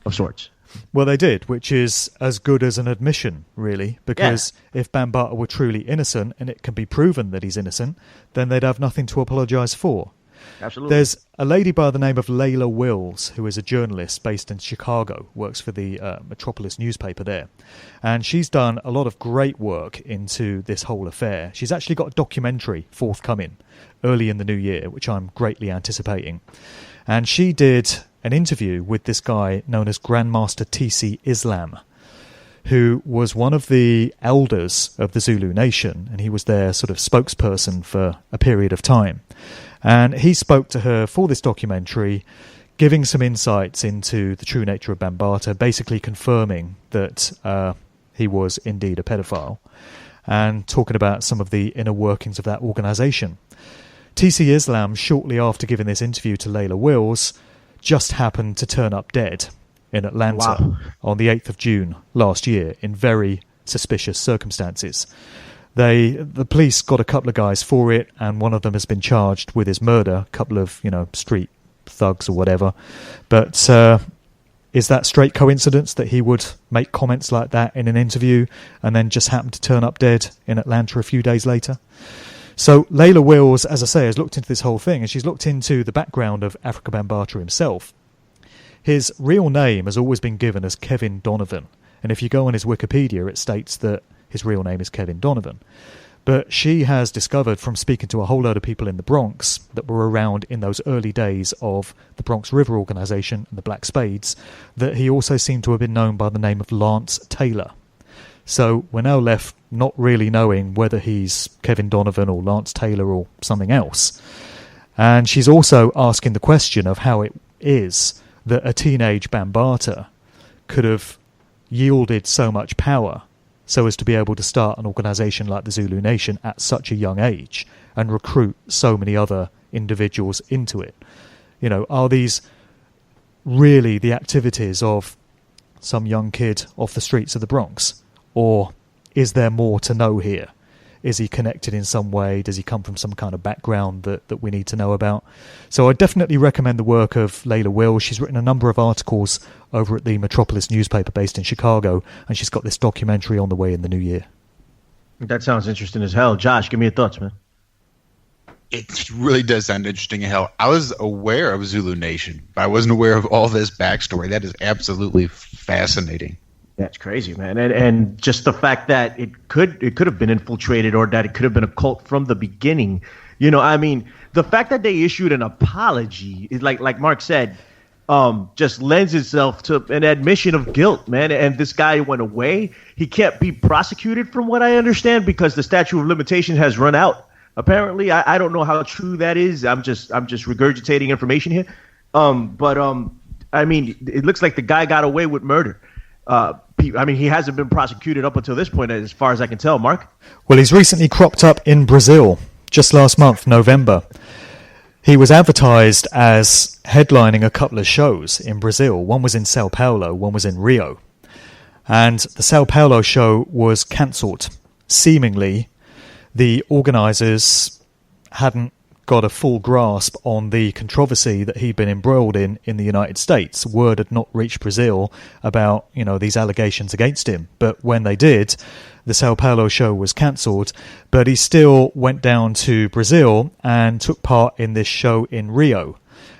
Speaker 1: of sorts.
Speaker 3: Well, they did, which is as good as an admission, really, because if Bambaataa were truly innocent and it can be proven that he's innocent, then they'd have nothing to apologise for.
Speaker 1: Absolutely.
Speaker 3: There's a lady by the name of Layla Wills, who is a journalist based in Chicago, works for the Metropolis newspaper there. And she's done a lot of great work into this whole affair. She's actually got a documentary forthcoming early in the new year, which I'm greatly anticipating. And she did an interview with this guy known as Grandmaster T.C. Islam, who was one of the elders of the Zulu Nation, and he was their sort of spokesperson for a period of time. And he spoke to her for this documentary, giving some insights into the true nature of Bambaataa, basically confirming that he was indeed a pedophile, and talking about some of the inner workings of that organisation. T.C. Islam, shortly after giving this interview to Layla Wills, just happened to turn up dead in Atlanta on the 8th of June last year in very suspicious circumstances. The police got a couple of guys for it, and one of them has been charged with his murder, a couple of, street thugs or whatever. But is that straight coincidence that he would make comments like that in an interview and then just happen to turn up dead in Atlanta a few days later? So Layla Wills, as I say, has looked into this whole thing, and she's looked into the background of Afrika Bambaataa himself. His real name has always been given as Kevin Donovan, and if you go on his Wikipedia, it states that his real name is Kevin Donovan. But she has discovered from speaking to a whole load of people in the Bronx that were around in those early days of the Bronx River Organisation and the Black Spades, that he also seemed to have been known by the name of Lance Taylor. So we're now left not really knowing whether he's Kevin Donovan or Lance Taylor or something else. And she's also asking the question of how it is that a teenage Bambaataa could have yielded so much power so as to be able to start an organisation like the Zulu Nation at such a young age and recruit so many other individuals into it. Are these really the activities of some young kid off the streets of the Bronx? Or is there more to know here? Is he connected in some way? Does he come from some kind of background that we need to know about? So I definitely recommend the work of Layla Wills. She's written a number of articles over at the Metropolis newspaper based in Chicago, and she's got this documentary on the way in the new year.
Speaker 1: That sounds interesting as hell. Josh, give me your thoughts, man.
Speaker 2: It really does sound interesting as hell. I was aware of Zulu Nation, but I wasn't aware of all this backstory. That is absolutely fascinating.
Speaker 1: That's crazy, man. And just the fact that it could have been infiltrated, or that it could have been a cult from the beginning. I mean, the fact that they issued an apology is like Mark said, just lends itself to an admission of guilt, man. And this guy went away. He can't be prosecuted, from what I understand, because the statute of limitation has run out. Apparently, I don't know how true that is. I'm just regurgitating information here. But I mean, it looks like the guy got away with murder. I mean, he hasn't been prosecuted up until this point, as far as I can tell. Mark?
Speaker 3: Well, he's recently cropped up in Brazil, just last month, November. He was advertised as headlining a couple of shows in Brazil. One was in Sao Paulo, one was in Rio. And the Sao Paulo show was cancelled. Seemingly, the organisers hadn't got a full grasp on the controversy that he'd been embroiled in the United States. Word had not reached Brazil about, these allegations against him. But when they did, the Sao Paulo show was cancelled. But he still went down to Brazil and took part in this show in Rio.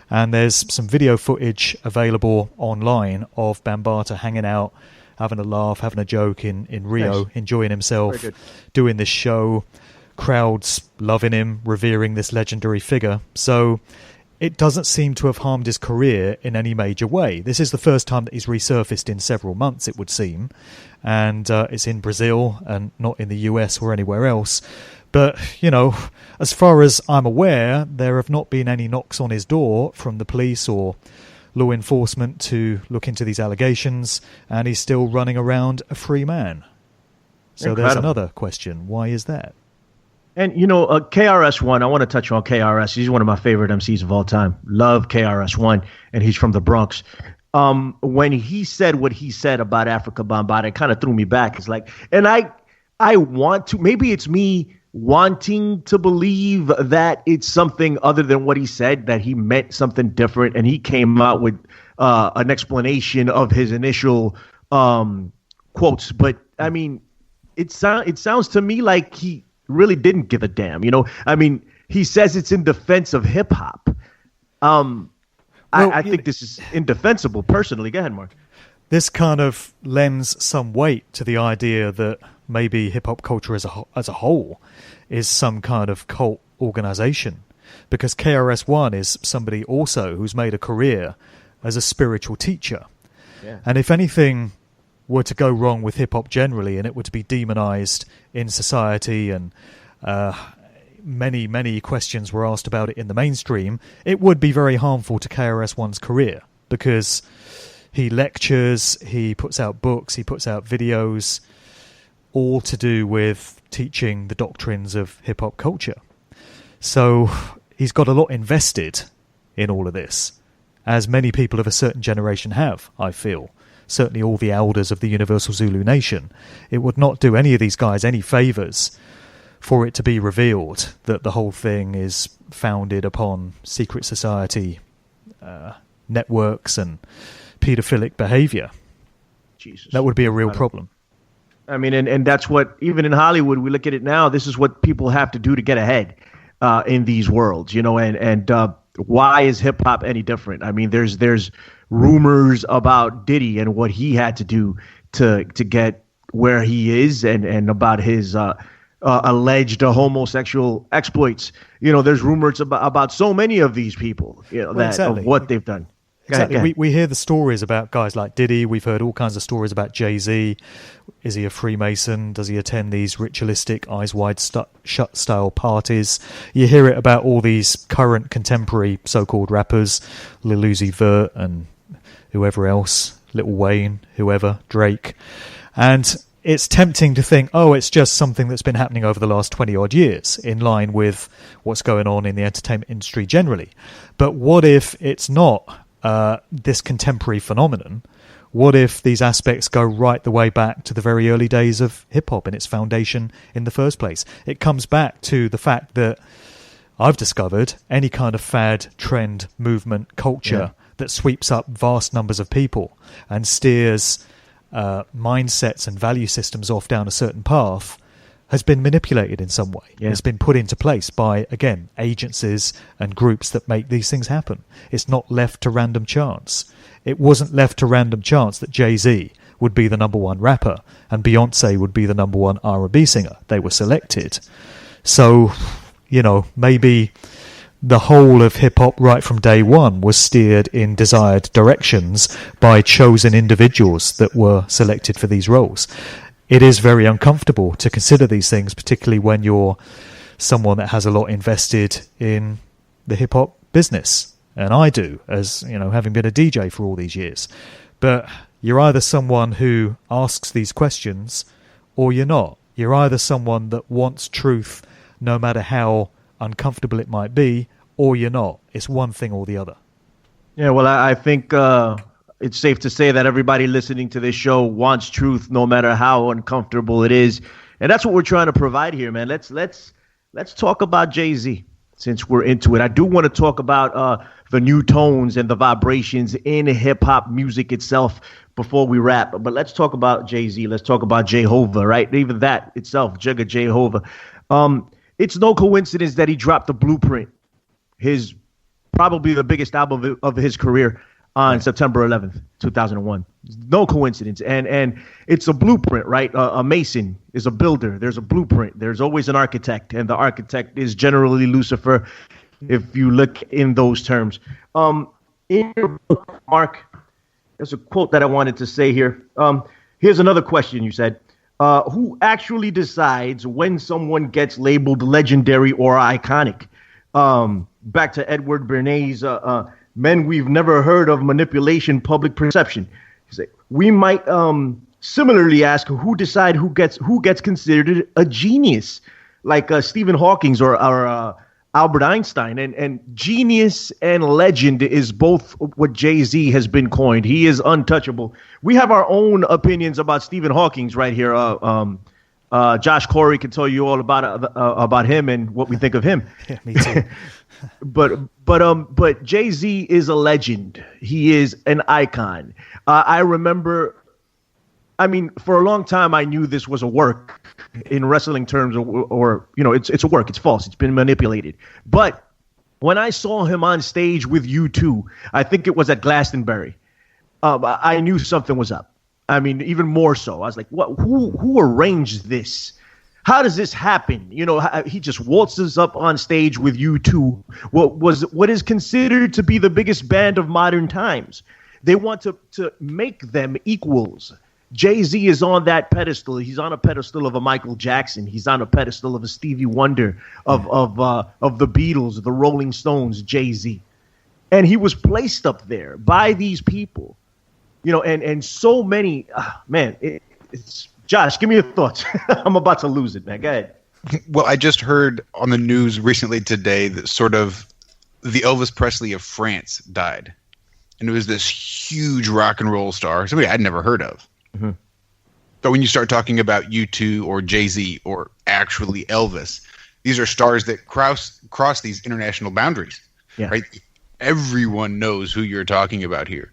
Speaker 3: And there's some video footage available online of Bambaataa hanging out, having a laugh, having a joke in Rio, nice. Enjoying himself, doing this show. Crowds loving him, revering this legendary figure. So it doesn't seem to have harmed his career in any major way. This is the first time that he's resurfaced in several months, it would seem. And it's in Brazil and not in the US or anywhere else. But, as far as I'm aware, there have not been any knocks on his door from the police or law enforcement to look into these allegations. And he's still running around a free man. So Incredible. There's another question. Why is that?
Speaker 1: And, KRS-One, I want to touch on KRS. He's one of my favorite MCs of all time. Love KRS-One, and he's from the Bronx. When he said what he said about Afrika Bambaataa, it kind of threw me back. It's like, and I want to, maybe it's me wanting to believe that it's something other than what he said, that he meant something different, and he came out with an explanation of his initial quotes. But, I mean, it sounds to me like he really didn't give a damn. I mean, he says it's in defense of hip hop. I think this is indefensible personally. Go ahead, Mark.
Speaker 3: This kind of lends some weight to the idea that maybe hip hop culture as a whole is some kind of cult organization, because KRS-One is somebody also who's made a career as a spiritual teacher. Yeah. And if anything were to go wrong with hip-hop generally, and it were to be demonized in society, and many, many questions were asked about it in the mainstream, it would be very harmful to KRS-One's career, because he lectures, he puts out books, he puts out videos, all to do with teaching the doctrines of hip-hop culture. So he's got a lot invested in all of this, as many people of a certain generation have, I feel. Certainly all the elders of the Universal Zulu Nation. It would not do any of these guys any favours for it to be revealed that the whole thing is founded upon secret society networks and paedophilic behaviour. Jesus. That would be a real problem.
Speaker 1: I mean, and that's what, even in Hollywood, we look at it now, this is what people have to do to get ahead in these worlds, and why is hip-hop any different? I mean, there's rumors about Diddy and what he had to do to get where he is, and about his alleged homosexual exploits. There's rumors about so many of these people, of what they've done.
Speaker 3: Exactly. We hear the stories about guys like Diddy. We've heard all kinds of stories about Jay-Z. Is he a Freemason? Does he attend these ritualistic, eyes wide shut style parties? You hear it about all these current contemporary so-called rappers, Lil Uzi Vert and whoever else, Lil Wayne, whoever, Drake. And it's tempting to think, it's just something that's been happening over the last 20-odd years, in line with what's going on in the entertainment industry generally. But what if it's not this contemporary phenomenon? What if these aspects go right the way back to the very early days of hip-hop and its foundation in the first place? It comes back to the fact that I've discovered any kind of fad, trend, movement, culture that sweeps up vast numbers of people and steers mindsets and value systems off down a certain path has been manipulated in some way. Yeah. It's been put into place by, again, agencies and groups that make these things happen. It's not left to random chance. It wasn't left to random chance that Jay-Z would be the number one rapper and Beyonce would be the number one R&B singer. They were selected. So, maybe the whole of hip-hop right from day one was steered in desired directions by chosen individuals that were selected for these roles. It is very uncomfortable to consider these things, particularly when you're someone that has a lot invested in the hip-hop business. And I do, as having been a DJ for all these years. But you're either someone who asks these questions or you're not. You're either someone that wants truth no matter how uncomfortable it might be, or you're not. It's one thing or the other.
Speaker 1: Yeah, well, I think it's safe to say that everybody listening to this show wants truth no matter how uncomfortable it is. And that's what we're trying to provide here, man. Let's talk about Jay-Z since we're into it. I do want to talk about the new tones and the vibrations in hip-hop music itself before we wrap. But let's talk about Jay-Z. Let's talk about Jehovah, right? Even that itself, Jugga Jehovah. It's no coincidence that he dropped The Blueprint, his probably the biggest album of his career, on September 11th, 2001. No coincidence. And it's a blueprint, right? A mason is a builder. There's a blueprint. There's always an architect, and the architect is generally Lucifer, if you look in those terms. In your book, Mark, there's a quote that I wanted to say here. Here's another question you said. Who actually decides when someone gets labeled legendary or iconic? Back to Edward Bernays, men we've never heard of, manipulation, public perception. He's like, we might similarly ask who decide who gets considered a genius, like Stephen Hawking or Albert Einstein. And genius and legend is both what Jay-Z has been coined. He is untouchable. We have our own opinions about Stephen Hawking right here. Josh Corey can tell you all about him and what we think of him.
Speaker 3: Yeah, me too.
Speaker 1: But Jay-Z is a legend. He is an icon. I remember, for a long time I knew this was a work in wrestling terms, or it's a work. It's false. It's been manipulated. But when I saw him on stage with U2, I think it was at Glastonbury, I knew something was up. Even more so. I was like, what? Who arranged this? How does this happen? He just waltzes up on stage with U2, what is considered to be the biggest band of modern times. They want to make them equals. Jay-Z is on that pedestal. He's on a pedestal of a Michael Jackson. He's on a pedestal of a Stevie Wonder, of the Beatles, the Rolling Stones, Jay-Z. And he was placed up there by these people. And so many, it's Josh, give me your thoughts. I'm about to lose it, man. Go ahead.
Speaker 2: Well, I just heard on the news recently today that sort of the Elvis Presley of France died. And it was this huge rock and roll star, somebody I'd never heard of. Mm-hmm. But when you start talking about U2 or Jay-Z or actually Elvis, these are stars that cross these international boundaries, right? Everyone knows who you're talking about here.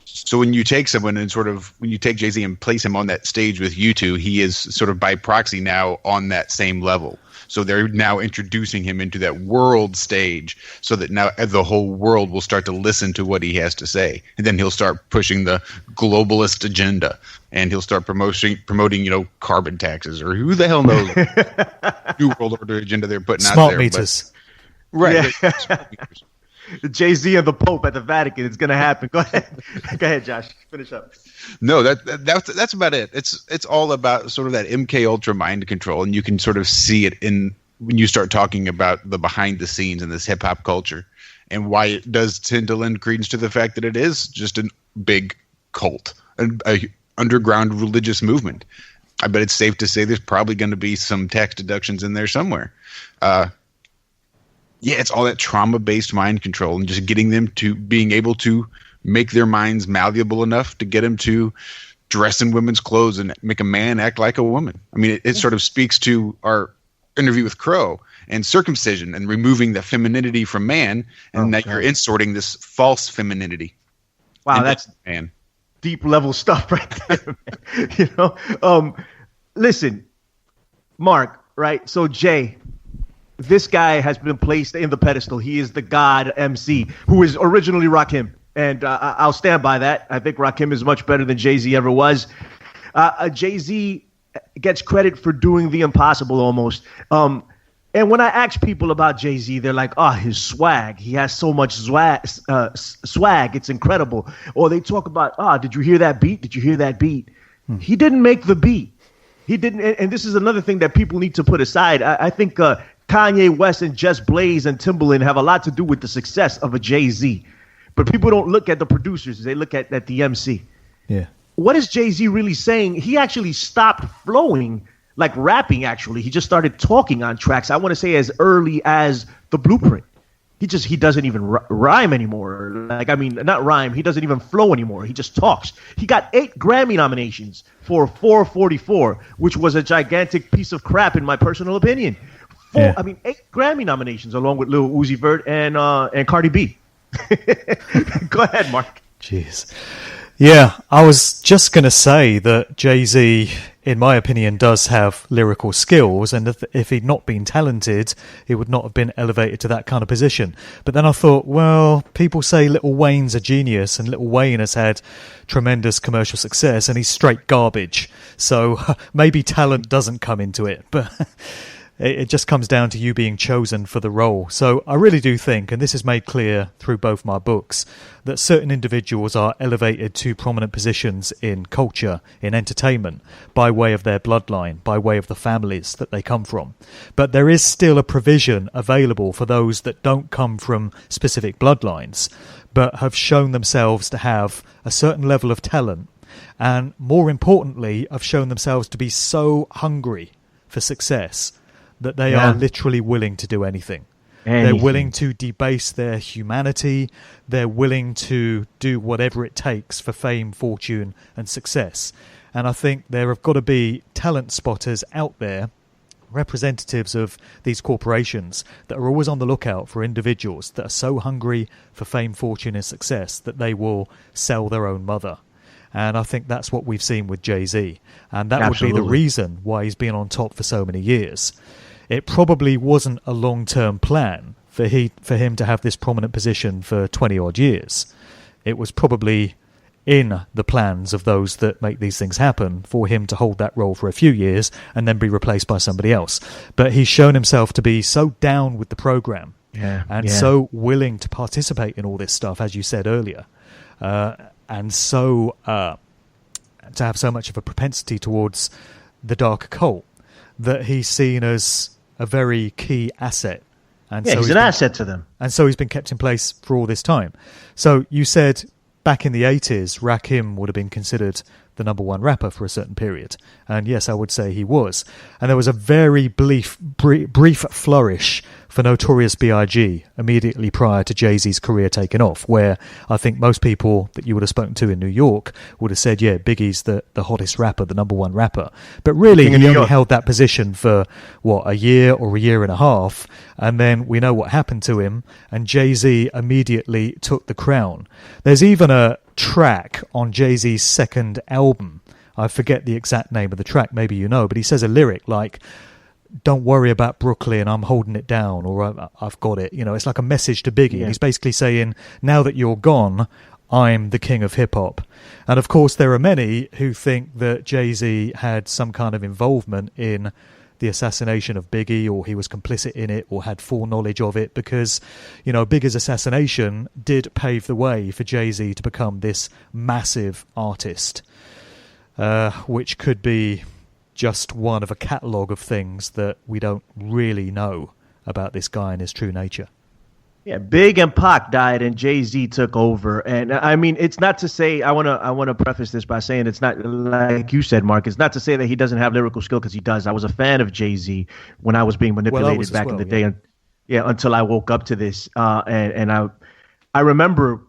Speaker 2: So when you take someone and when you take Jay-Z and place him on that stage with U2, he is sort of by proxy now on that same level. So they're now introducing him into that world stage so that now the whole world will start to listen to what he has to say. And then he'll start pushing the globalist agenda, and he'll start promoting, carbon taxes, or who the hell knows New World Order agenda they're putting out there.
Speaker 3: Smart meters.
Speaker 2: Right.
Speaker 1: Yeah. Smart meters. The Jay-Z and the Pope at the Vatican. It's going to happen. Go ahead, Josh. Finish up.
Speaker 2: No, that's about it. It's all about sort of that MK Ultra mind control, and you can sort of see it when you start talking about the behind the scenes in this hip hop culture, and why it does tend to lend credence to the fact that it is just a big cult, a underground religious movement. I bet it's safe to say there's probably going to be some tax deductions in there somewhere. Yeah, it's all that trauma-based mind control and just getting them to being able to make their minds malleable enough to get them to dress in women's clothes and make a man act like a woman. It sort of speaks to our interview with Crow and circumcision and removing the femininity from man, and you're inserting this false femininity.
Speaker 1: Wow, that's
Speaker 2: man.
Speaker 1: Deep level stuff right there. Listen, Mark, right? So Jay, this guy has been placed in the pedestal. He is the god MC who is originally Rakim. And I'll stand by that. I think Rakim is much better than Jay-Z ever was. Jay-Z gets credit for doing the impossible almost. And when I ask people about Jay-Z, they're like, oh, his swag. He has so much swag. It's incredible. Or they talk about, did you hear that beat? Did you hear that beat? He didn't make the beat. He didn't. And this is another thing that people need to put aside. I think Kanye West and Just Blaze and Timbaland have a lot to do with the success of a Jay-Z. But people don't look at the producers. They look at the MC.
Speaker 3: Yeah. What
Speaker 1: is Jay-Z really saying? He actually stopped flowing, like rapping, actually. He just started talking on tracks. I want to say as early as The Blueprint. He doesn't even rhyme anymore. Not rhyme. He doesn't even flow anymore. He just talks. He got 8 Grammy nominations for 444, which was a gigantic piece of crap in my personal opinion. 8 Grammy nominations along with Lil Uzi Vert and Cardi B. Go ahead, Mark.
Speaker 3: Jeez. Yeah, I was just going to say that Jay-Z, in my opinion, does have lyrical skills, and if he'd not been talented, he would not have been elevated to that kind of position. But then I thought, well, people say Lil Wayne's a genius, and Lil Wayne has had tremendous commercial success, and he's straight garbage. So maybe talent doesn't come into it, but it just comes down to you being chosen for the role. So I really do think, and this is made clear through both my books, that certain individuals are elevated to prominent positions in culture, in entertainment, by way of their bloodline, by way of the families that they come from. But there is still a provision available for those that don't come from specific bloodlines, but have shown themselves to have a certain level of talent, and more importantly, have shown themselves to be so hungry for success that they are literally willing to do anything. They're willing to debase their humanity. They're willing to do whatever it takes for fame, fortune, and success. And I think there have got to be talent spotters out there, representatives of these corporations, that are always on the lookout for individuals that are so hungry for fame, fortune, and success that they will sell their own mother. And I think that's what we've seen with Jay-Z. And that would be the reason why he's been on top for so many years. It probably wasn't a long-term plan for him to have this prominent position for 20-odd years. It was probably in the plans of those that make these things happen for him to hold that role for a few years and then be replaced by somebody else. But he's shown himself to be so down with the program and so willing to participate in all this stuff, as you said earlier, and so to have so much of a propensity towards the dark occult, that he's seen as a very key asset. And so
Speaker 1: he's an asset to them.
Speaker 3: And so he's been kept in place for all this time. So you said back in the 80s, Rakim would have been considered the number one rapper for a certain period. And yes, I would say he was. And there was a very brief flourish for Notorious B.I.G. immediately prior to Jay-Z's career taking off, where I think most people that you would have spoken to in New York would have said, yeah, Biggie's the hottest rapper, the number one rapper. But really, he only held that position for, a year or a year and a half, and then we know what happened to him, and Jay-Z immediately took the crown. There's even a track on Jay-Z's second album. I forget the exact name of the track, maybe you know, but he says a lyric like, "Don't worry about Brooklyn, I'm holding it down," or "I've got it." It's like a message to Biggie. And he's basically saying, now that you're gone, I'm the king of hip-hop. And of course, there are many who think that Jay-Z had some kind of involvement in the assassination of Biggie, or he was complicit in it, or had foreknowledge of it, because, Biggie's assassination did pave the way for Jay-Z to become this massive artist, which could be just one of a catalogue of things that we don't really know about this guy and his true nature.
Speaker 1: Yeah, Big and Pac died and Jay-Z took over. And I mean, it's not to say, I want to preface this by saying it's not like you said, Mark, it's not to say that he doesn't have lyrical skill, because he does. I was a fan of Jay-Z when I was being manipulated back in the day. Until I woke up to this. And I remember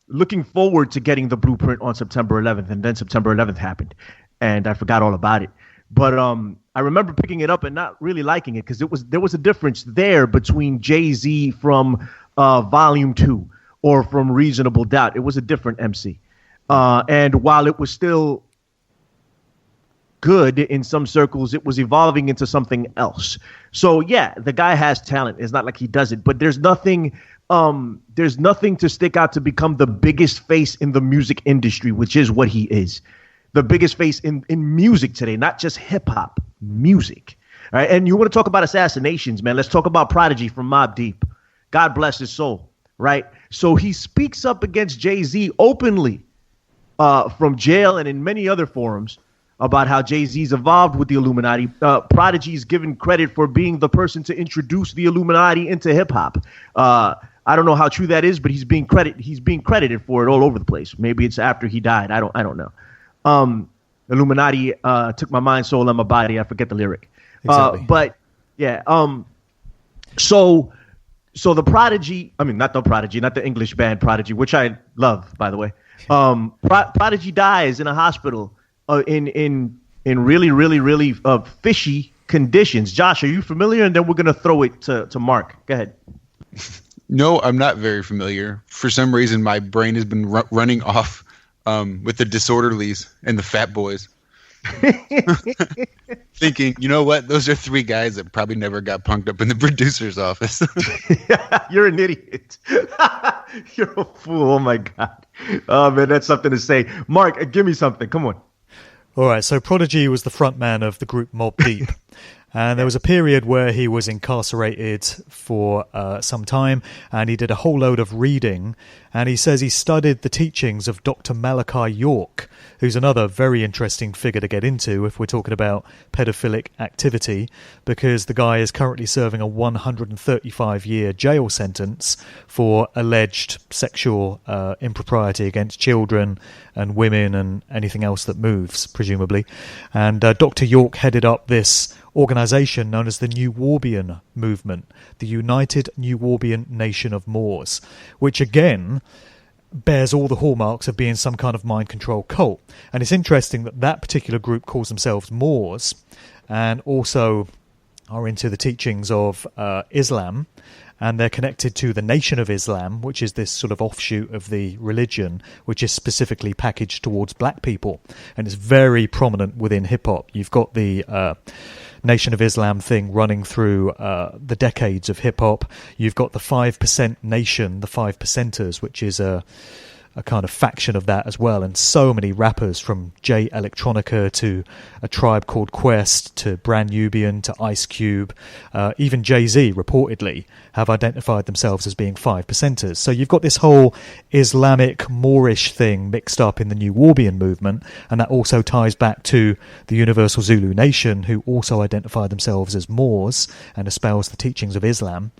Speaker 1: looking forward to getting the Blueprint on September 11th, and then September 11th happened and I forgot all about it. But I remember picking it up and not really liking it, because there was a difference there between Jay-Z from Volume 2 or from Reasonable Doubt. It was a different MC. And while it was still good in some circles, it was evolving into something else. So yeah, the guy has talent. It's not like he doesn't, but there's nothing to stick out to become the biggest face in the music industry, which is what he is. The biggest face in music today, not just hip hop, music. All right. And you want to talk about assassinations, man. Let's talk about Prodigy from Mobb Deep. God bless his soul. Right. So he speaks up against Jay-Z openly from jail and in many other forums about how Jay-Z's evolved with the Illuminati. Prodigy is given credit for being the person to introduce the Illuminati into hip hop. I don't know how true that is, but he's being credited for it all over the place. Maybe it's after he died. I don't know. Illuminati took my mind, soul, and my body. I forget the lyric.
Speaker 3: Exactly.
Speaker 1: But yeah. So the Prodigy, I mean, not the English band Prodigy, which I love, by the way. Prodigy dies in a hospital in really, really, really fishy conditions. Josh, are you familiar? And then we're going to throw it to Mark. Go ahead.
Speaker 2: No, I'm not very familiar. For some reason, my brain has been running off with the Disorderlies and the Fat Boys. Thinking, you know what? Those are three guys that probably never got punked up in the producer's office.
Speaker 1: You're an idiot. You're a fool. Oh, my God. Oh, man, that's something to say. Mark, give me something. Come on.
Speaker 3: All right, so Prodigy was the frontman of the group Mobb Deep. And there was a period where he was incarcerated for some time, and he did a whole load of reading. And he says he studied the teachings of Dr. Malachi York, who's another very interesting figure to get into if we're talking about pedophilic activity, because the guy is currently serving a 135-year jail sentence for alleged sexual impropriety against children and women and anything else that moves, presumably. And Dr. York headed up this organization known as the Nuwaubian Movement, the United Nuwaubian Nation of Moors, which again bears all the hallmarks of being some kind of mind control cult. And it's interesting that that particular group calls themselves Moors and also are into the teachings of Islam, and they're connected to the Nation of Islam, which is this sort of offshoot of the religion, which is specifically packaged towards black people, and it's very prominent within hip-hop. You've got the Nation of Islam thing running through the decades of hip-hop. You've got the 5% Nation, the 5%ers, which is a kind of faction of that as well, and so many rappers from Jay Electronica to A Tribe Called Quest to Brand Nubian to Ice Cube, even Jay-Z reportedly have identified themselves as being 5%ers. So you've got this whole Islamic Moorish thing mixed up in the Nuwaubian movement, and that also ties back to the Universal Zulu Nation, who also identify themselves as Moors and espouse the teachings of Islam.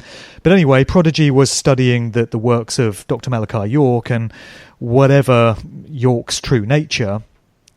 Speaker 3: But anyway, Prodigy was studying the works of Dr. Malachi York, and whatever York's true nature,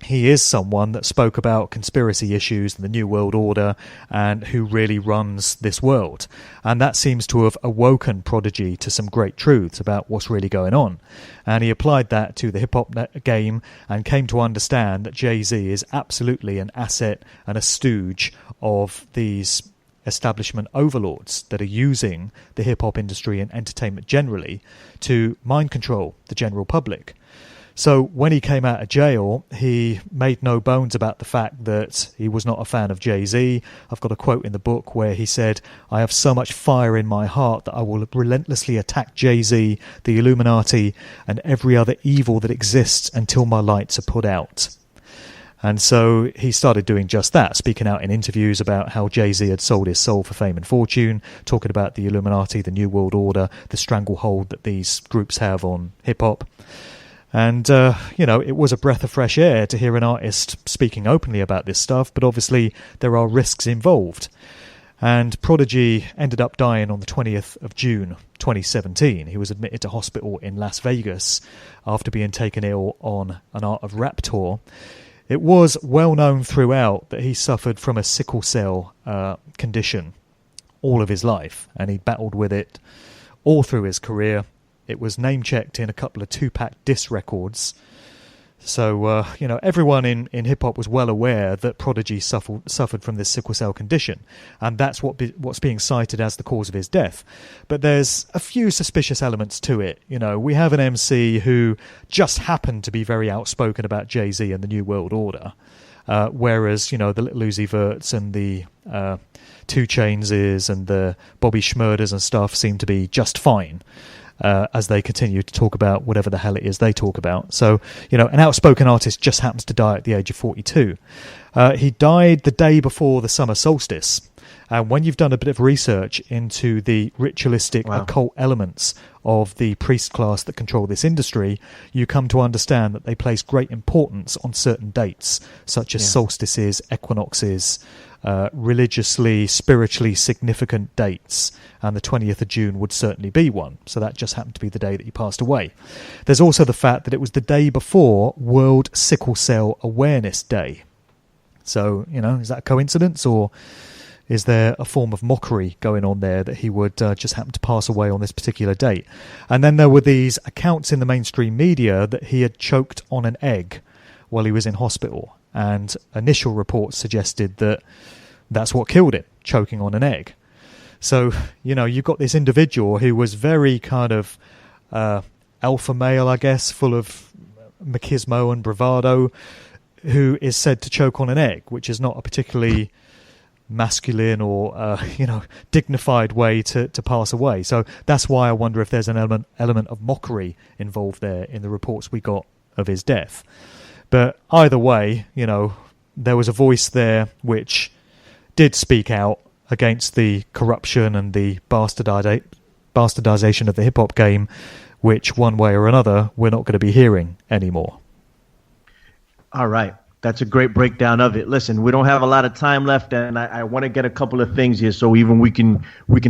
Speaker 3: he is someone that spoke about conspiracy issues and the New World Order and who really runs this world. And that seems to have awoken Prodigy to some great truths about what's really going on. And he applied that to the hip-hop game and came to understand that Jay-Z is absolutely an asset and a stooge of these establishment overlords that are using the hip-hop industry and entertainment generally to mind control the general public. So when he came out of jail, he made no bones about the fact that he was not a fan of Jay-Z. I've got a quote in the book where he said, "I have so much fire in my heart that I will relentlessly attack Jay-Z, the Illuminati, and every other evil that exists until my lights are put out." And so he started doing just that, speaking out in interviews about how Jay-Z had sold his soul for fame and fortune, talking about the Illuminati, the New World Order, the stranglehold that these groups have on hip-hop. And, it was a breath of fresh air to hear an artist speaking openly about this stuff, but obviously there are risks involved. And Prodigy ended up dying on the 20th of June, 2017. He was admitted to hospital in Las Vegas after being taken ill on an Art of Rap tour. It was well known throughout that he suffered from a sickle cell condition all of his life, and he battled with it all through his career. It was name-checked in a couple of Tupac diss records. So, everyone in hip-hop was well aware that Prodigy suffered from this sickle cell condition, and that's what's being cited as the cause of his death. But there's a few suspicious elements to it. We have an MC who just happened to be very outspoken about Jay-Z and the New World Order, whereas, the Little Uzi Verts and the 2 Chainses and the Bobby Shmurders and stuff seem to be just fine. As they continue to talk about whatever the hell it is they talk about. So, an outspoken artist just happens to die at the age of 42. He died the day before the summer solstice. And when you've done a bit of research into the ritualistic occult elements of the priest class that control this industry, you come to understand that they place great importance on certain dates, such as solstices, equinoxes, religiously, spiritually significant dates, and the 20th of June would certainly be one. So that just happened to be the day that he passed away. There's also the fact that it was the day before World Sickle Cell Awareness Day. So, is that a coincidence, or is there a form of mockery going on there that he would just happen to pass away on this particular date? And then there were these accounts in the mainstream media that he had choked on an egg while he was in hospital. And initial reports suggested that that's what killed him, choking on an egg. So, you've got this individual who was very kind of alpha male, I guess, full of machismo and bravado, who is said to choke on an egg, which is not a particularly masculine or, dignified way to pass away. So that's why I wonder if there's an element of mockery involved there in the reports we got of his death. But either way, there was a voice there which did speak out against the corruption and the bastardization of the hip-hop game, which one way or another we're not going to be hearing anymore.
Speaker 1: All right. That's a great breakdown of it. Listen, we don't have a lot of time left, and I want to get a couple of things here, so even we can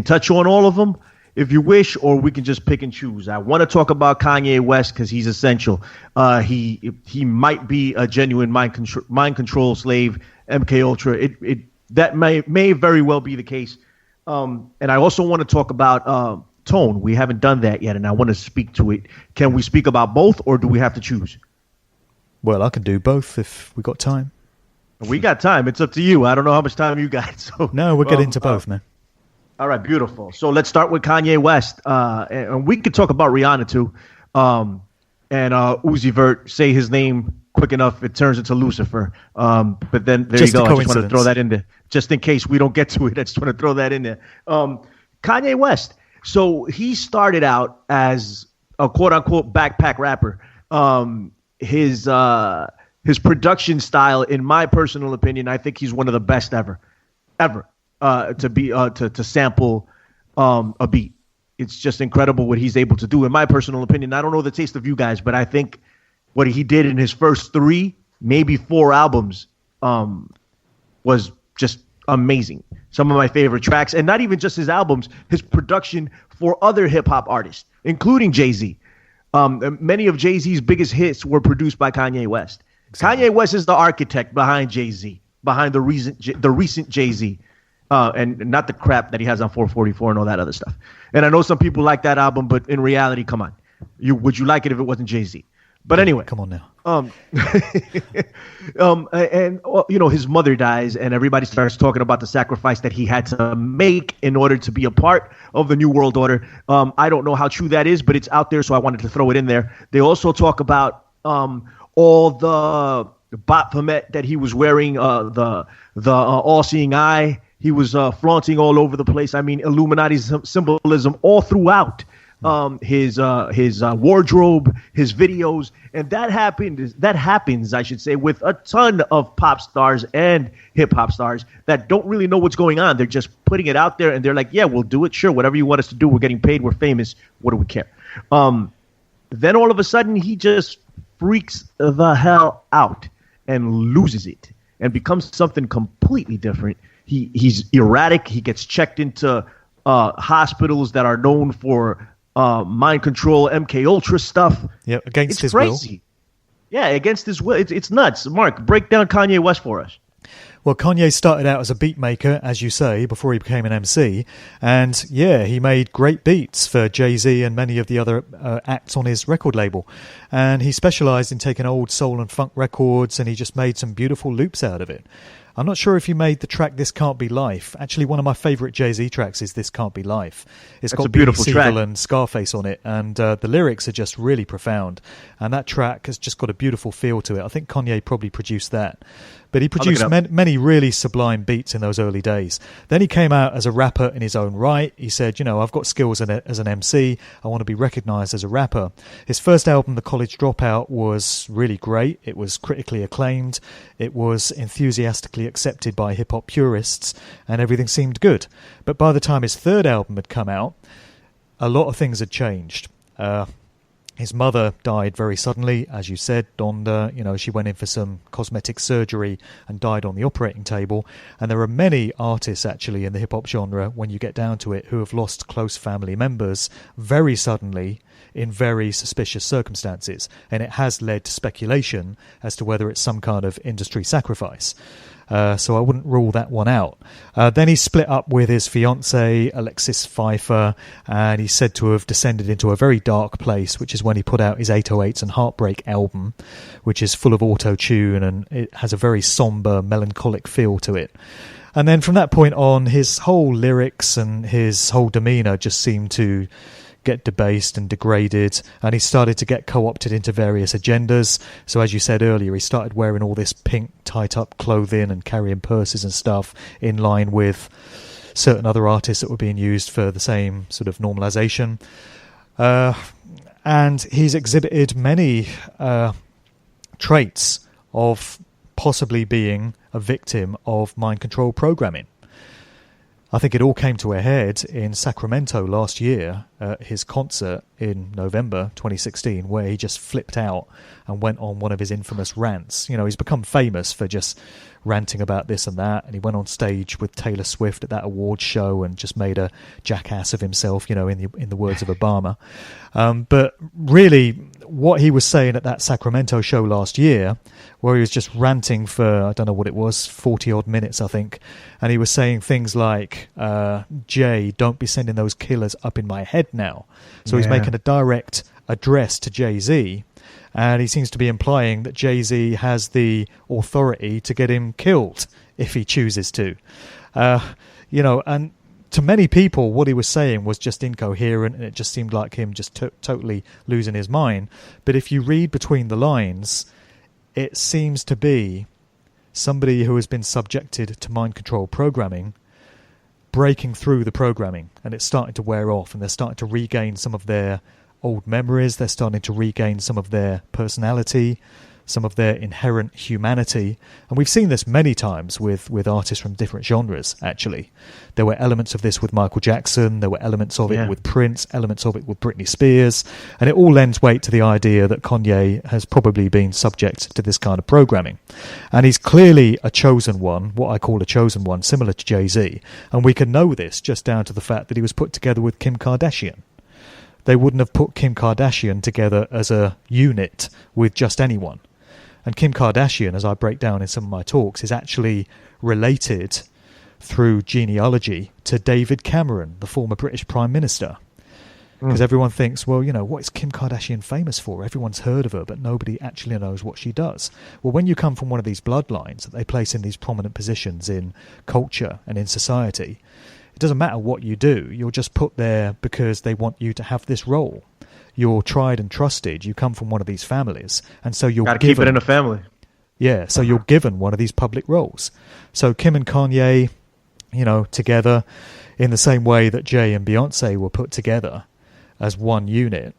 Speaker 1: touch on all of them if you wish, or we can just pick and choose. I want to talk about Kanye West because he's essential. He might be a genuine mind control slave, MK Ultra. That may very well be the case. And I also want to talk about tone. We haven't done that yet, and I want to speak to it. Can we speak about both, or do we have to choose?
Speaker 3: Well, I can do both if we got time.
Speaker 1: We got time. It's up to you. I don't know how much time you got. So
Speaker 3: no, we'll get into both, man.
Speaker 1: All right, beautiful. So let's start with Kanye West, and we could talk about Rihanna too. And Uzi Vert, say his name quick enough, it turns into Lucifer. But then there you go. I just want to throw that in there, just in case we don't get to it. I just want to throw that in there. Kanye West. So he started out as a quote unquote backpack rapper. His production style, in my personal opinion, I think he's one of the best ever. To sample a beat. It's just incredible what he's able to do. In my personal opinion, I don't know the taste of you guys, but I think what he did in his first 3, maybe 4 albums was just amazing. Some of my favorite tracks, and not even just his albums, his production for other hip-hop artists, including Jay-Z. Many of Jay-Z's biggest hits were produced by Kanye West. Exactly. Kanye West is the architect behind Jay-Z, behind the recent Jay-Z. And not the crap that he has on 444 and all that other stuff. And I know some people like that album, but in reality, come on. Would you like it if it wasn't Jay-Z? But anyway.
Speaker 3: Come on now.
Speaker 1: His mother dies, and everybody starts talking about the sacrifice that he had to make in order to be a part of the New World Order. I don't know how true that is, but it's out there, so I wanted to throw it in there. They also talk about all the Baphomet that he was wearing, the all-seeing eye. He was flaunting all over the place. I mean, Illuminati symbolism all throughout his wardrobe, his videos, and that happens, I should say, with a ton of pop stars and hip hop stars that don't really know what's going on. They're just putting it out there, and they're like, "Yeah, we'll do it. Sure, whatever you want us to do. We're getting paid. We're famous. What do we care?" Then all of a sudden, he just freaks the hell out and loses it and becomes something completely different. He's erratic. He gets checked into hospitals that are known for mind control, MK Ultra stuff.
Speaker 3: Yeah, against his
Speaker 1: crazy. Will. Yeah, against his will. It's nuts. Mark, break down Kanye West for us.
Speaker 3: Well, Kanye started out as a beat maker, as you say, before he became an MC. And yeah, he made great beats for Jay-Z and many of the other acts on his record label. And he specialized in taking old soul and funk records, and he just made some beautiful loops out of it. I'm not sure if he made the track This Can't Be Life. Actually, one of my favorite Jay-Z tracks is This Can't Be Life. It's got Billy Ray and Scarface on it, and the lyrics are just really profound. And that track has just got a beautiful feel to it. I think Kanye probably produced that. But he produced many really sublime beats in those early days. Then he came out as a rapper in his own right. He said, I've got skills as an MC. I want to be recognised as a rapper. His first album, The College Dropout, was really great. It was critically acclaimed. It was enthusiastically accepted by hip-hop purists, and everything seemed good. But by the time his third album had come out, a lot of things had changed. His mother died very suddenly, as you said, Donda. She went in for some cosmetic surgery and died on the operating table. And there are many artists, actually, in the hip-hop genre, when you get down to it, who have lost close family members very suddenly in very suspicious circumstances. And it has led to speculation as to whether it's some kind of industry sacrifice. So I wouldn't rule that one out. Then he split up with his fiancée, Alexis Pfeiffer, and he's said to have descended into a very dark place, which is when he put out his 808s and Heartbreak album, which is full of auto-tune, and it has a very somber, melancholic feel to it. And then from that point on, his whole lyrics and his whole demeanour just seemed to get debased and degraded, and he started to get co-opted into various agendas. So as you said earlier, he started wearing all this pink tight-up clothing and carrying purses and stuff in line with certain other artists that were being used for the same sort of normalization. And he's exhibited many traits of possibly being a victim of mind control programming. I think it all came to a head in Sacramento last year at his concert in November 2016, where he just flipped out and went on one of his infamous rants. He's become famous for just ranting about this and that, and he went on stage with Taylor Swift at that awards show and just made a jackass of himself, in the words of Obama. But really, what he was saying at that Sacramento show last year, where he was just ranting for, I don't know what it was, 40-odd minutes, I think, and he was saying things like, Jay, don't be sending those killers up in my head now. So he's making a direct address to Jay-Z, and he seems to be implying that Jay-Z has the authority to get him killed if he chooses to. And to many people, what he was saying was just incoherent, and it just seemed like him just totally losing his mind. But if you read between the lines, it seems to be somebody who has been subjected to mind control programming breaking through the programming, and it's starting to wear off, and they're starting to regain some of their old memories. They're starting to regain some of their personality, some of their inherent humanity. And we've seen this many times with artists from different genres, actually. There were elements of this with Michael Jackson, there were elements of it with Prince, elements of it with Britney Spears, and it all lends weight to the idea that Kanye has probably been subject to this kind of programming. And he's clearly a chosen one, what I call a chosen one, similar to Jay-Z. And we can know this just down to the fact that he was put together with Kim Kardashian. They wouldn't have put Kim Kardashian together as a unit with just anyone. And Kim Kardashian, as I break down in some of my talks, is actually related through genealogy to David Cameron, the former British Prime Minister. Because everyone thinks, well, what is Kim Kardashian famous for? Everyone's heard of her, but nobody actually knows what she does. Well, when you come from one of these bloodlines that they place in these prominent positions in culture and in society, it doesn't matter what you do. You're just put there because they want you to have this role. You're tried and trusted. You come from one of these families, and so you're
Speaker 1: got to keep it in a family.
Speaker 3: Yeah, so you're given one of these public roles. So Kim and Kanye, together in the same way that Jay and Beyonce were put together as one unit.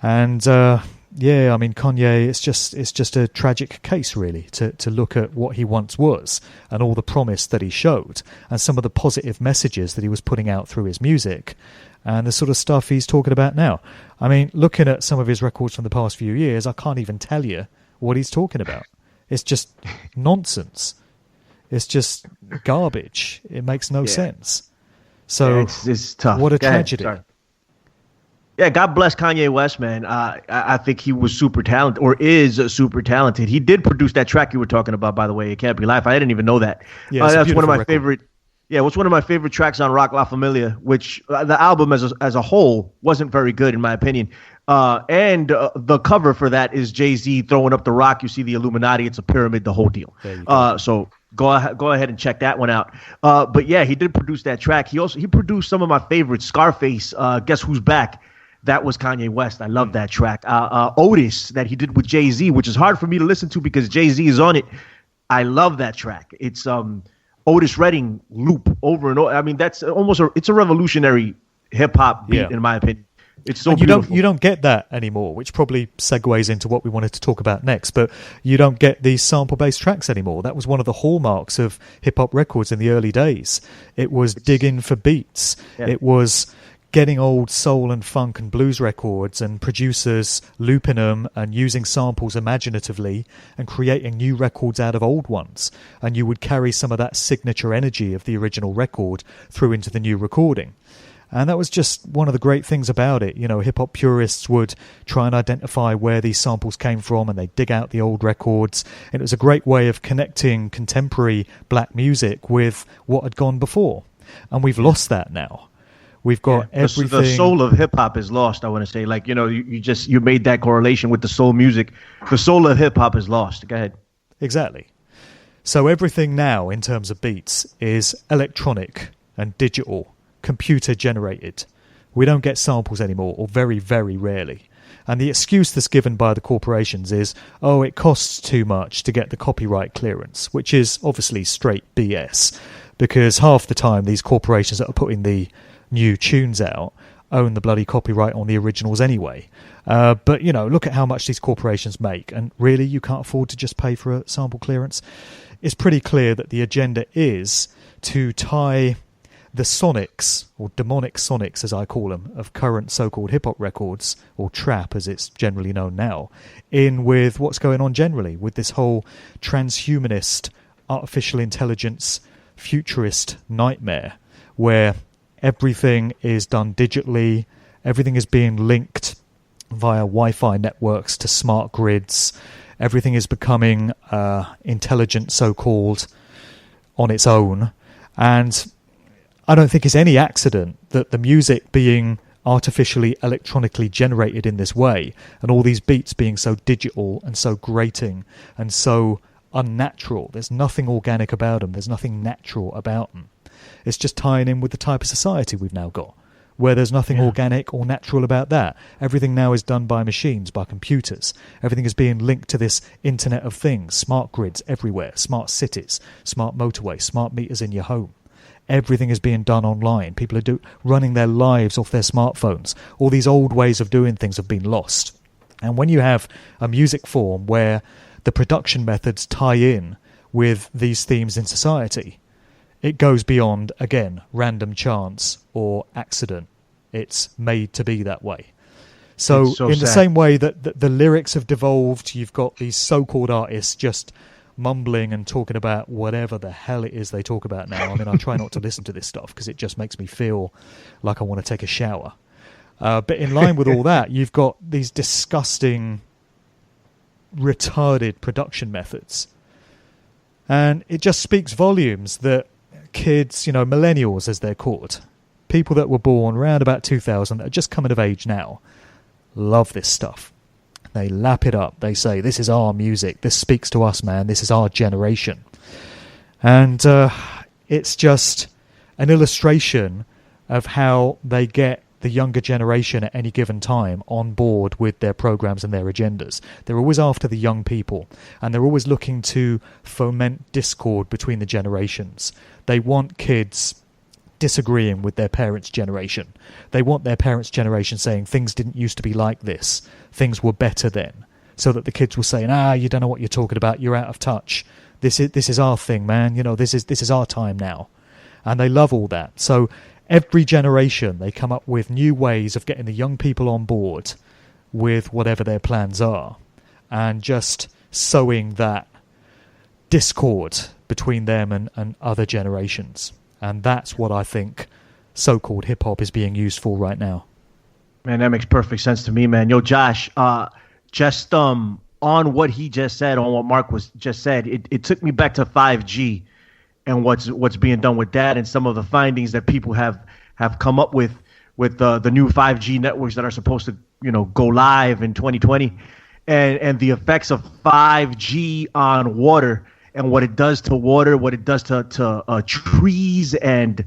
Speaker 3: And Kanye, it's just a tragic case, really, to look at what he once was and all the promise that he showed and some of the positive messages that he was putting out through his music and the sort of stuff he's talking about now. I mean, looking at some of his records from the past few years, I can't even tell you what he's talking about. It's just nonsense. It's just garbage. It makes no sense. So
Speaker 1: it's tough.
Speaker 3: What a tragedy.
Speaker 1: Yeah, God bless Kanye West, man. I think he was super talented, or is super talented. He did produce that track you were talking about, by the way, It Can't Be Life. I didn't even know that.
Speaker 3: Yeah,
Speaker 1: that's one of my
Speaker 3: record.
Speaker 1: favorite. Yeah, it was one of my favorite tracks on Rock La Familia, which the album as a whole wasn't very good, in my opinion. And the cover for that is Jay-Z throwing up the rock. You see the Illuminati. It's a pyramid, the whole deal. So go ahead and check that one out. But yeah, he did produce that track. He produced some of my favorites. Scarface, Guess Who's Back? That was Kanye West. I love that track. Otis, that he did with Jay-Z, which is hard for me to listen to because Jay-Z is on it. I love that track. It's Otis Redding loop over and over. I mean, that's it's a revolutionary hip hop beat in my opinion. It's so beautiful.
Speaker 3: You don't get that anymore, which probably segues into what we wanted to talk about next. But you don't get these sample-based tracks anymore. That was one of the hallmarks of hip-hop records in the early days. It was digging for beats. Yeah. It was getting old soul and funk and blues records and producers looping them and using samples imaginatively and creating new records out of old ones. And you would carry some of that signature energy of the original record through into the new recording. And that was just one of the great things about it. You know, hip-hop purists would try and identify where these samples came from, and they'd dig out the old records. And it was a great way of connecting contemporary black music with what had gone before. And we've lost that now. We've got everything.
Speaker 1: The soul of hip-hop is lost, I want to say. Like, you know, you made that correlation with the soul music. The soul of hip-hop is lost. Go ahead.
Speaker 3: Exactly. So everything now, in terms of beats, is electronic and digital. Computer generated. We don't get samples anymore, or very, very rarely. And the excuse that's given by the corporations is, oh, it costs too much to get the copyright clearance, which is obviously straight BS, because half the time these corporations that are putting the new tunes out own the bloody copyright on the originals anyway. But, you know, look at how much these corporations make, and really you can't afford to just pay for a sample clearance. It's pretty clear that the agenda is to tie the sonics, or demonic sonics as I call them, of current so-called hip-hop records, or trap as it's generally known now, in with what's going on generally, with this whole transhumanist, artificial intelligence, futurist nightmare, where everything is done digitally, everything is being linked via Wi-Fi networks to smart grids, everything is becoming intelligent, so-called, on its own, and I don't think it's any accident that the music being artificially electronically generated in this way, and all these beats being so digital and so grating and so unnatural. There's nothing organic about them. There's nothing natural about them. It's just tying in with the type of society we've now got, where there's nothing organic or natural about that. Everything now is done by machines, by computers. Everything is being linked to this Internet of Things, smart grids everywhere, smart cities, smart motorways, smart meters in your home. Everything is being done online. People are running their lives off their smartphones. All these old ways of doing things have been lost. And when you have a music form where the production methods tie in with these themes in society, it goes beyond, again, random chance or accident. It's made to be that way. So in the same way that the lyrics have devolved, you've got these so-called artists just mumbling and talking about whatever the hell it is they talk about now. I mean, I try not to listen to this stuff because it just makes me feel like I want to take a shower. But in line with all that, you've got these disgusting, retarded production methods. And it just speaks volumes that kids, you know, millennials as they're called, people that were born around about 2000 that are just coming of age now, love this stuff. They lap it up. They say, this is our music. This speaks to us, man. This is our generation. And it's just an illustration of how they get the younger generation at any given time on board with their programs and their agendas. They're always after the young people, and they're always looking to foment discord between the generations. They want kids disagreeing with their parents' generation. They want their parents' generation saying things didn't used to be like this. Things were better then. So that the kids will say, you don't know what you're talking about. You're out of touch. This is our thing, man. You know, this is our time now. And they love all that. So every generation, they come up with new ways of getting the young people on board with whatever their plans are, and just sowing that discord between them and other generations. And that's what I think so-called hip-hop is being used for right now.
Speaker 1: Man, that makes perfect sense to me, man. Yo, Josh, just on what he just said, on what Mark was just said, it took me back to 5G and what's being done with that, and some of the findings that people have come up with the new 5G networks that are supposed to, you know, go live in 2020, and the effects of 5G on water, and what it does to water, what it does to trees and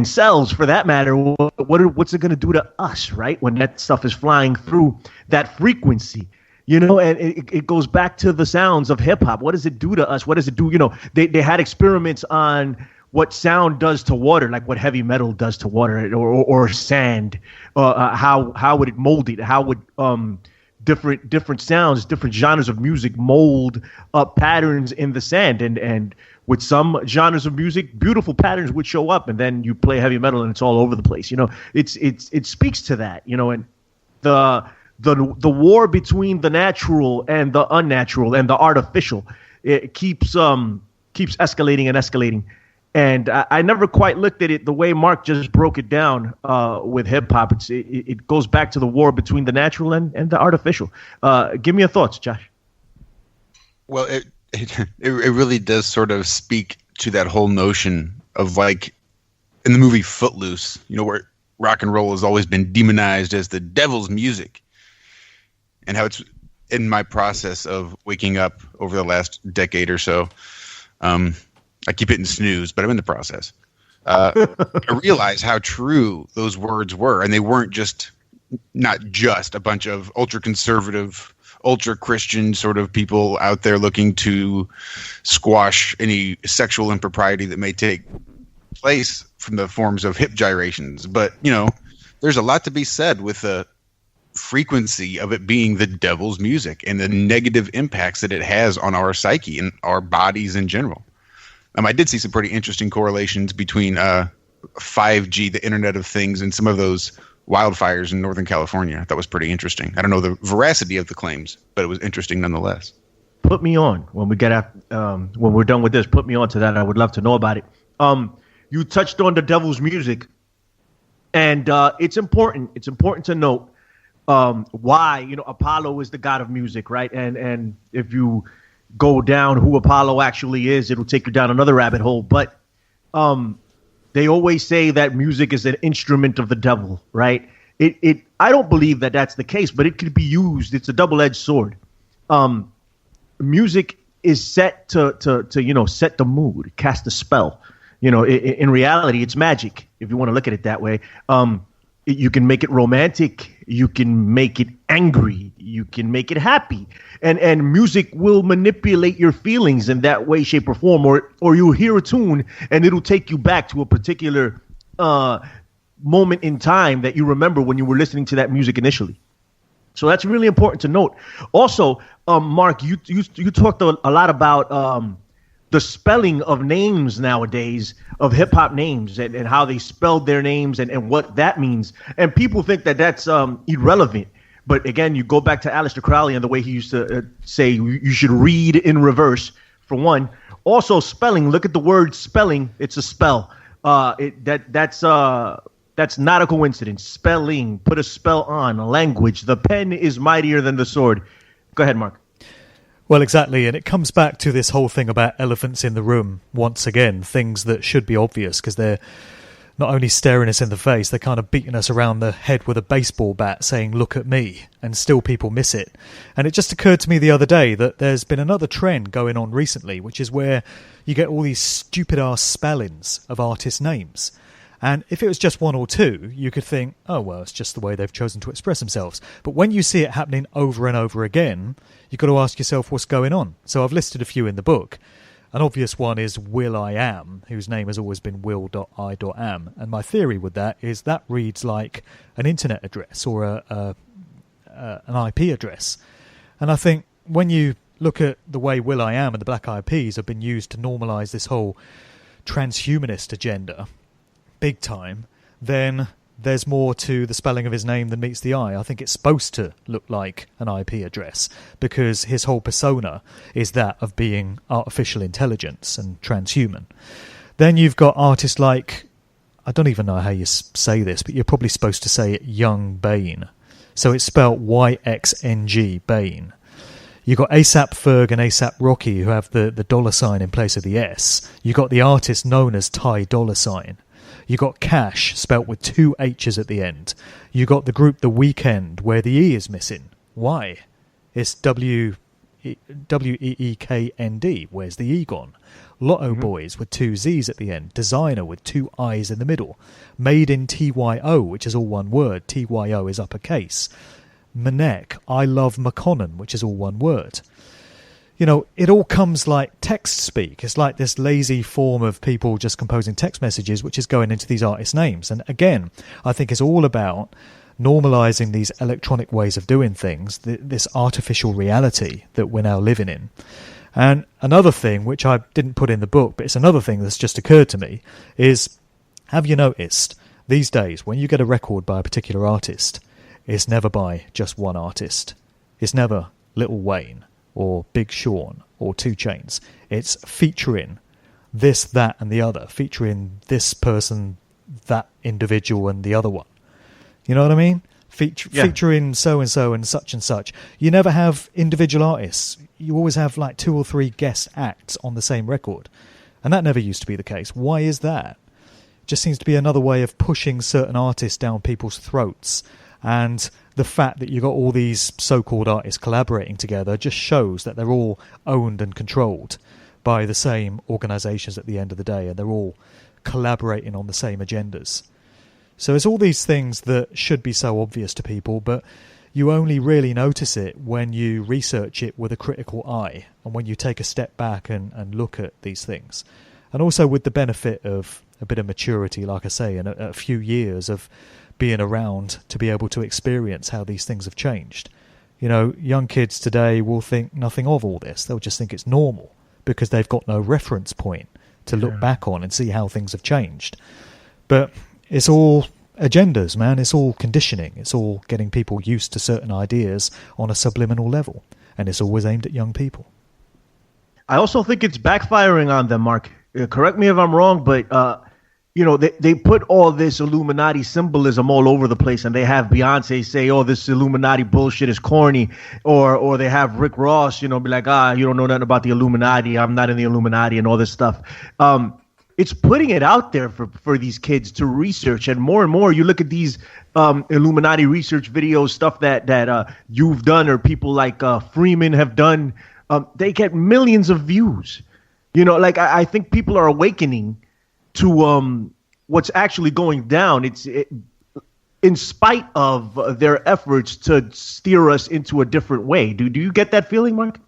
Speaker 1: cells, for that matter. What's it going to do to us, right? When that stuff is flying through that frequency, And it goes back to the sounds of hip hop. What does it do to us? What does it do? They had experiments on what sound does to water, like what heavy metal does to water, or sand. How would it mold it? How would different sounds, different genres of music mold up patterns in the sand? And with some genres of music, beautiful patterns would show up, and then you play heavy metal and it's all over the place. It speaks to that. And the war between the natural and the unnatural and the artificial, it keeps escalating and escalating. And I never quite looked at it the way Mark just broke it down with hip hop. It goes back to the war between the natural and the artificial. Give me your thoughts, Josh.
Speaker 2: Well, it really does sort of speak to that whole notion of, like, in the movie Footloose, where rock and roll has always been demonized as the devil's music. And how it's in my process of waking up over the last decade or so. I keep hitting snooze, but I'm in the process. I realize how true those words were. And they weren't not just a bunch of ultra-conservative, ultra-Christian sort of people out there looking to squash any sexual impropriety that may take place from the forms of hip gyrations. But, there's a lot to be said with the frequency of it being the devil's music and the negative impacts that it has on our psyche and our bodies in general. I did see some pretty interesting correlations between 5G, the Internet of Things, and some of those wildfires in Northern California. That was pretty interesting. I don't know the veracity of the claims, but it was interesting nonetheless.
Speaker 1: Put me on when we get when we're done with this. Put me on to that. I would love to know about it. You touched on the devil's music, and it's important. It's important to note why Apollo is the god of music, right? And if you go down who Apollo actually is, it'll take you down another rabbit hole. But they always say that music is an instrument of the devil, right? I don't believe that that's the case, but it could be used. It's a double-edged sword. Music is set to set the mood, cast a spell. In reality, it's magic, if you want to look at it that way. You can make it romantic. You can make it angry. You can make it happy. And music will manipulate your feelings in that way, shape, or form. Or you'll hear a tune and it'll take you back to a particular moment in time that you remember when you were listening to that music initially. So that's really important to note. Also, Mark, you talked a lot about the spelling of names nowadays, of hip hop names, and how they spelled their names and what that means. And people think that that's irrelevant. But again, you go back to Aleister Crowley and the way he used to say you should read in reverse, for one. Also, spelling. Look at the word spelling. It's a spell. That's not a coincidence. Spelling. Put a spell on. Language. The pen is mightier than the sword. Go ahead, Mark.
Speaker 3: Well, exactly, and it comes back to this whole thing about elephants in the room, once again, things that should be obvious, because they're not only staring us in the face, they're kind of beating us around the head with a baseball bat, saying, look at me, and still people miss it. And it just occurred to me the other day that there's been another trend going on recently, which is where you get all these stupid-ass spellings of artist names. And if it was just one or two, you could think, oh, well, it's just the way they've chosen to express themselves. But when you see it happening over and over again, you've got to ask yourself what's going on. So I've listed a few in the book. An obvious one is Will I Am, whose name has always been will.i.am. And my theory with that is that reads like an internet address or an IP address. And I think when you look at the way Will I Am and the Black Eyed Peas have been used to normalise this whole transhumanist agenda, big time, then there's more to the spelling of his name than meets the eye. I think it's supposed to look like an IP address because his whole persona is that of being artificial intelligence and transhuman. Then you've got artists like, I don't even know how you say this, but you're probably supposed to say it Young Bane. So it's spelled YXNG, Bane. You've got A$AP Ferg and A$AP Rocky who have the dollar sign in place of the S. You've got the artist known as Ty Dolla $ign. You got Cash, spelt with two H's at the end. You got the group The Weeknd, where the E is missing. Why? It's WEEKND. Where's the E gone? Lotto Boys with two Z's at the end. Designer with two I's in the middle. Made in TYO, which is all one word. TYO is uppercase. Manek, I love McConnell, which is all one word. You know, it all comes like text speak. It's like this lazy form of people just composing text messages, which is going into these artists' names. And again, I think it's all about normalizing these electronic ways of doing things, this artificial reality that we're now living in. And another thing, which I didn't put in the book, but it's another thing that's just occurred to me, is, have you noticed these days when you get a record by a particular artist, it's never by just one artist. It's never Lil Wayne or Big Sean or 2 Chainz. It's featuring this, that, and the other, featuring this person, that individual, and the other one. You know what I mean? Featuring so-and-so and such. You never have individual artists. You always have like 2 or 3 guest acts on the same record. And that never used to be the case. Why is that? It just seems to be another way of pushing certain artists down people's throats. And the fact that you've got all these so-called artists collaborating together just shows that they're all owned and controlled by the same organisations at the end of the day, and they're all collaborating on the same agendas. So it's all these things that should be so obvious to people, but you only really notice it when you research it with a critical eye and when you take a step back and look at these things. And also with the benefit of a bit of maturity, like I say, and a few years of being around to be able to experience how these things have changed. You know, young kids today will think nothing of all this. They'll just think it's normal because they've got no reference point to look back on and see how things have changed. But it's all agendas, man. It's all conditioning. It's all getting people used to certain ideas on a subliminal level. And it's always aimed at young people.
Speaker 1: I also think it's backfiring on them, Mark. Correct me if I'm wrong, but you know, they put all this Illuminati symbolism all over the place, and they have Beyonce say, "Oh, this Illuminati bullshit is corny," or they have Rick Ross, you know, be like, "You don't know nothing about the Illuminati. I'm not in the Illuminati," and all this stuff. It's putting it out there for these kids to research, and more you look at these Illuminati research videos, stuff that you've done or people like Freeman have done. They get millions of views. You know, like I think people are awakening to what's actually going down. In spite of their efforts to steer us into a different way. Do you get that feeling, Mark?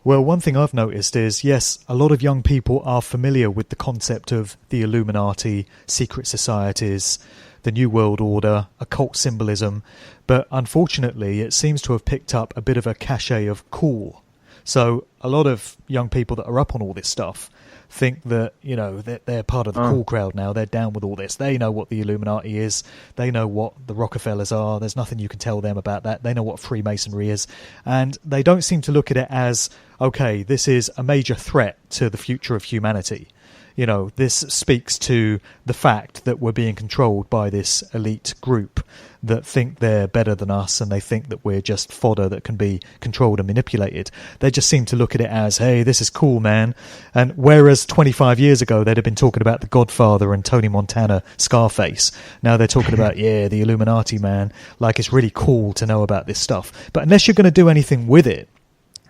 Speaker 3: Well, one thing I've noticed is, yes, a lot of young people are familiar with the concept of the Illuminati, secret societies, the New World Order, occult symbolism, but unfortunately it seems to have picked up a bit of a cachet of cool. So a lot of young people that are up on all this stuff think that, you know, they're part of the cool crowd now. They're down with all this. They know what the Illuminati is. They know what the Rockefellers are. There's nothing you can tell them about that. They know what Freemasonry is. And they don't seem to look at it as, okay, this is a major threat to the future of humanity. You know, this speaks to the fact that we're being controlled by this elite group that think they're better than us, and they think that we're just fodder that can be controlled and manipulated. They just seem to look at it as, hey, this is cool, man. And whereas 25 years ago they'd have been talking about The Godfather and Tony Montana, Scarface, now they're talking about, yeah, the Illuminati, man. Like, it's really cool to know about this stuff. But unless you're going to do anything with it,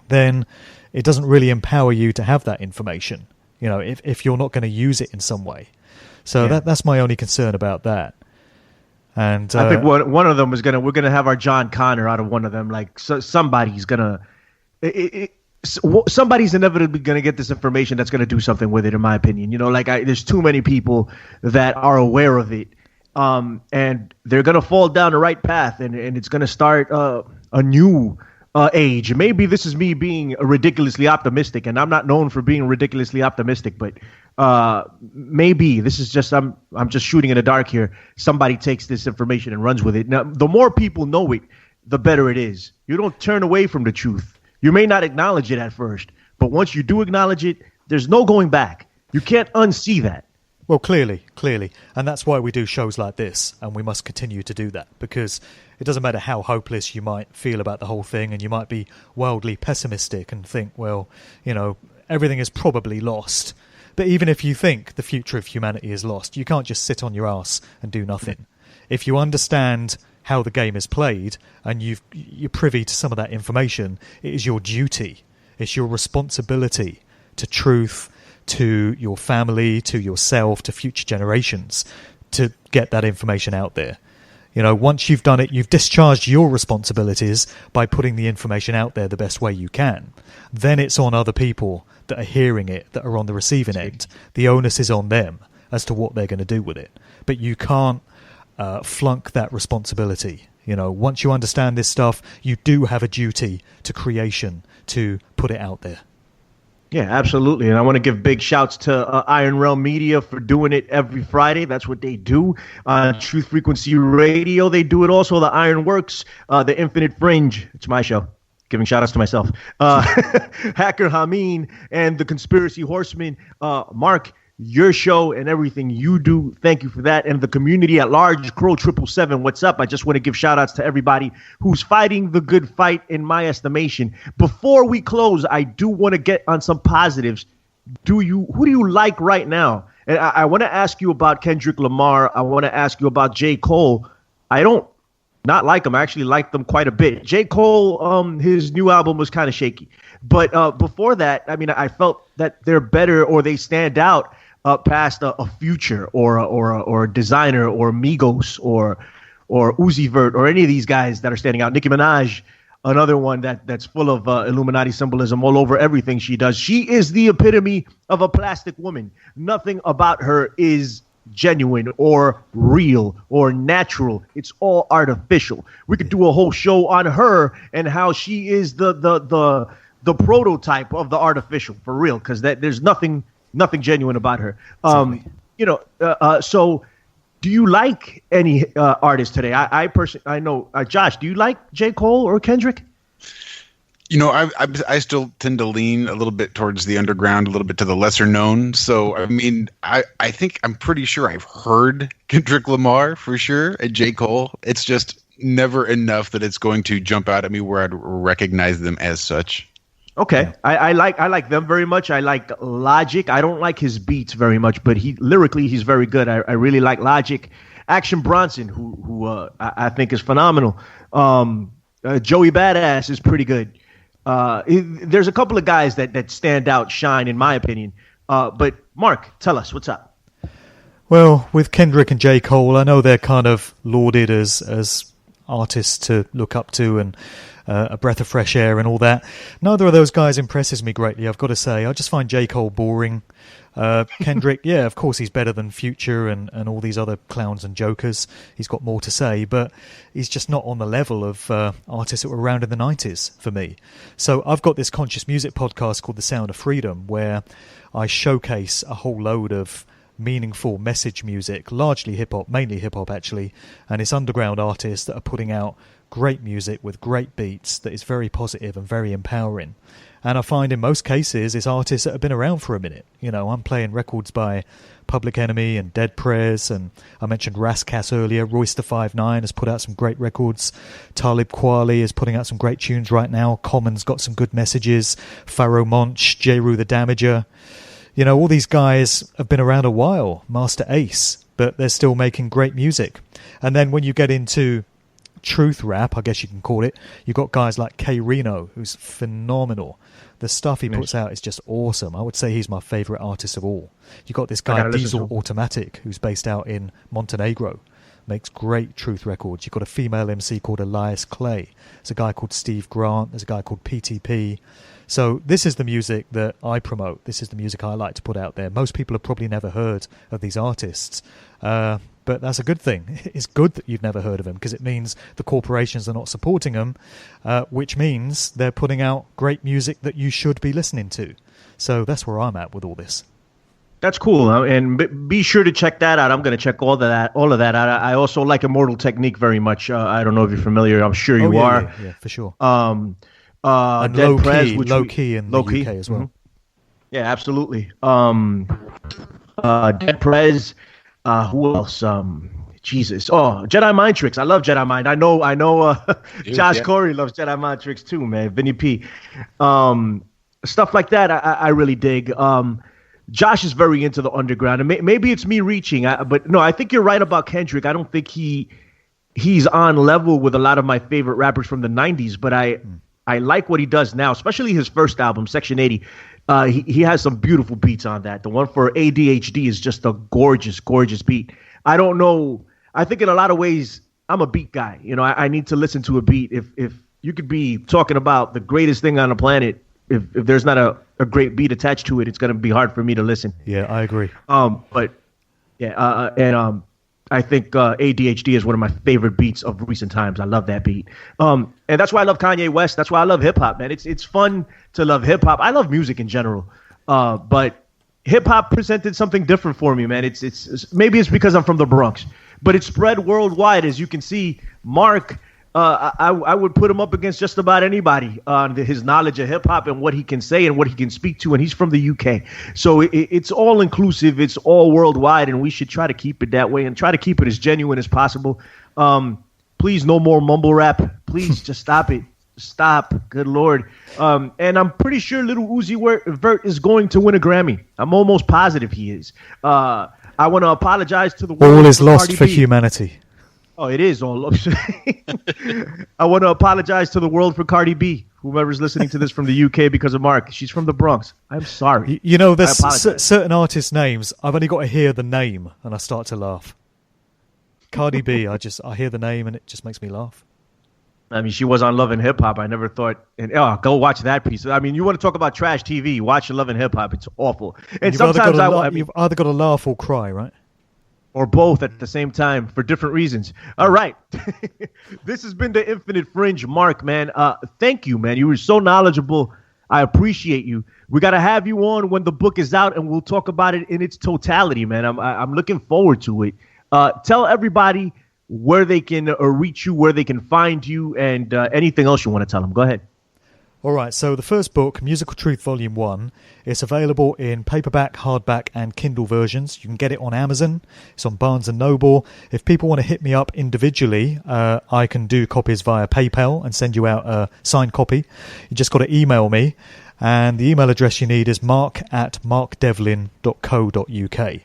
Speaker 3: then it doesn't really empower you to have that information. You know, if you're not going to use it in some way. So that's my only concern about that. And
Speaker 1: I think one of them is we're gonna have our John Connor out of one of them. Like somebody's somebody's inevitably gonna get this information that's gonna do something with it. In my opinion, you know, like there's too many people that are aware of it, and they're gonna fall down the right path, and it's gonna start a new age. Maybe this is me being ridiculously optimistic, and I'm not known for being ridiculously optimistic, but maybe this is just I'm just shooting in the dark here. Somebody takes this information and runs with it. Now, the more people know it, the better it is. You don't turn away from the truth. You may not acknowledge it at first, but once you do acknowledge it, there's no going back. You can't unsee that.
Speaker 3: Well, clearly. And that's why we do shows like this, and we must continue to do that, because it doesn't matter how hopeless you might feel about the whole thing, and you might be wildly pessimistic and think, well, you know, everything is probably lost. But even if you think the future of humanity is lost, you can't just sit on your ass and do nothing. If you understand how the game is played and you're privy to some of that information, it is your duty, it's your responsibility to truth, to your family, to yourself, to future generations, to get that information out there. You know, once you've done it, you've discharged your responsibilities by putting the information out there the best way you can. Then it's on other people that are hearing it, that are on the receiving end. The onus is on them as to what they're going to do with it. But you can't flunk that responsibility. You know, once you understand this stuff, you do have a duty to creation to put it out there.
Speaker 1: Yeah, absolutely. And I want to give big shouts to Iron Realm Media for doing it every Friday. That's what they do. Truth Frequency Radio, they do it also. The Iron Works, the Infinite Fringe. It's my show. Giving shout outs to myself. Hacker Hameen and the Conspiracy Horseman. Mark, your show and everything you do. Thank you for that. And the community at large, Crow 777, what's up? I just want to give shout outs to everybody who's fighting the good fight in my estimation. Before we close, I do want to get on some positives. Who do you like right now? And I want to ask you about Kendrick Lamar. I want to ask you about J. Cole. I don't not like him. I actually like them quite a bit. J. Cole, his new album was kind of shaky. But before that, I mean, I felt that they're better or they stand out past a Future or a Designer or Migos or Uzi Vert or any of these guys that are standing out. Nicki Minaj, another one that's full of Illuminati symbolism all over everything she does. She is the epitome of a plastic woman. Nothing about her is genuine or real or natural. It's all artificial. We could do a whole show on her and how she is the prototype of the artificial for real, because there's nothing genuine about her. So do you like any artists today? I personally know Josh, do you like J. Cole or Kendrick?
Speaker 2: You know, I still tend to lean a little bit towards the underground, a little bit to the lesser known. So, I mean, I think I'm pretty sure I've heard Kendrick Lamar for sure and J. Cole. It's just never enough that it's going to jump out at me where I'd recognize them as such.
Speaker 1: Okay. I like them very much. I like Logic. I don't like his beats very much, but lyrically he's very good. I really like Logic. Action Bronson, who I think is phenomenal. Joey Badass is pretty good. There's a couple of guys that stand out, shine, in my opinion. But Mark, tell us, what's up?
Speaker 3: Well, with Kendrick and J. Cole, I know they're kind of lauded as artists to look up to and a breath of fresh air and all that. Neither of those guys impresses me greatly, I've got to say. I just find J. Cole boring. Kendrick, yeah, of course he's better than Future and all these other clowns and jokers. He's got more to say, but he's just not on the level of artists that were around in the 90s for me. So I've got this conscious music podcast called The Sound of Freedom, where I showcase a whole load of meaningful message music, largely hip-hop, mainly hip-hop actually, and it's underground artists that are putting out great music with great beats that is very positive and very empowering. And I find in most cases it's artists that have been around for a minute. You know, I'm playing records by Public Enemy and Dead Prez, and I mentioned Rascass earlier. Royce the 5'9" has put out some great records. Talib Kweli is putting out some great tunes right now. Common's got some good messages. Pharaoh Monch, Jeru the Damager. You know, all these guys have been around a while. Master Ace, but they're still making great music. And then when you get into truth rap, I guess you can call it, you've got guys like K Reno, who's phenomenal. The stuff he puts out is just awesome. I would say he's my favourite artist of all. You've got this guy Diesel Automatic, who's based out in Montenegro, makes great truth records. You've got a female MC called Elias Clay. There's a guy called Steve Grant. There's a guy called PTP. So this is the music that I promote. This is the music I like to put out there. Most people have probably never heard of these artists. But that's a good thing. It's good that you've never heard of them, because it means the corporations are not supporting them, which means they're putting out great music that you should be listening to. So that's where I'm at with all this.
Speaker 1: That's cool, and be sure to check that out. I'm going to check all of that out. I also like Immortal Technique very much. I don't know if you're familiar. I'm sure you are.
Speaker 3: Yeah, for sure.
Speaker 1: And
Speaker 3: Low Key in the UK as well.
Speaker 1: Mm-hmm. Yeah, absolutely. Dead Prez. Who else? Jesus. Oh, Jedi Mind Tricks. I love Jedi Mind. I know. Josh Corey loves Jedi Mind Tricks too, man. Vinny P. Stuff like that. I really dig. Josh is very into the underground, and maybe it's me reaching. But no, I think you're right about Kendrick. I don't think he's on level with a lot of my favorite rappers from the '90s. But I like what he does now, especially his first album, Section 80. He has some beautiful beats on that. The one for ADHD is just a gorgeous, gorgeous beat. I don't know. I think in a lot of ways, I'm a beat guy. You know, I need to listen to a beat. If you could be talking about the greatest thing on the planet, if there's not a great beat attached to it, it's going to be hard for me to listen.
Speaker 3: Yeah, I agree.
Speaker 1: But yeah, and I think ADHD is one of my favorite beats of recent times. I love that beat. And that's why I love Kanye West. That's why I love hip hop, man. It's fun to love hip hop. I love music in general. But hip hop presented something different for me, man. It's maybe it's because I'm from the Bronx, but it's spread worldwide. As you can see, Mark, I would put him up against just about anybody on his knowledge of hip hop and what he can say and what he can speak to. And he's from the UK. So it's all inclusive. It's all worldwide. And we should try to keep it that way and try to keep it as genuine as possible. Please, no more mumble rap. Please just stop it. Stop. Good Lord. And I'm pretty sure Little Uzi Vert is going to win a Grammy. I'm almost positive he is. I want to apologize to the world.
Speaker 3: All is lost for humanity.
Speaker 1: Oh, it is all. I want to apologize to the world for Cardi B, whoever's listening to this from the UK because of Mark. She's from the Bronx. I'm sorry.
Speaker 3: You know, there's certain artist names. I've only got to hear the name and I start to laugh. Cardi B, I hear the name and it just makes me laugh.
Speaker 1: I mean, she was on Love and Hip Hop. I never thought. And go watch that piece. I mean, you want to talk about trash TV? Watch Love and Hip Hop. It's awful. And
Speaker 3: you've either got to laugh or cry, right?
Speaker 1: Or both at the same time for different reasons. All right. This has been the Infinite Fringe. Mark, man, thank you, man. You were so knowledgeable. I appreciate you. We got to have you on when the book is out, and we'll talk about it in its totality, man. I'm looking forward to it. Tell everybody where they can reach you, where they can find you, and anything else you want to tell them. Go ahead.
Speaker 3: All right, so the first book, Musical Truth Volume 1, is available in paperback, hardback, and Kindle versions. You can get it on Amazon. It's on Barnes & Noble. If people want to hit me up individually, I can do copies via PayPal and send you out a signed copy. You just got to email me, and the email address you need is mark@markdevlin.co.uk.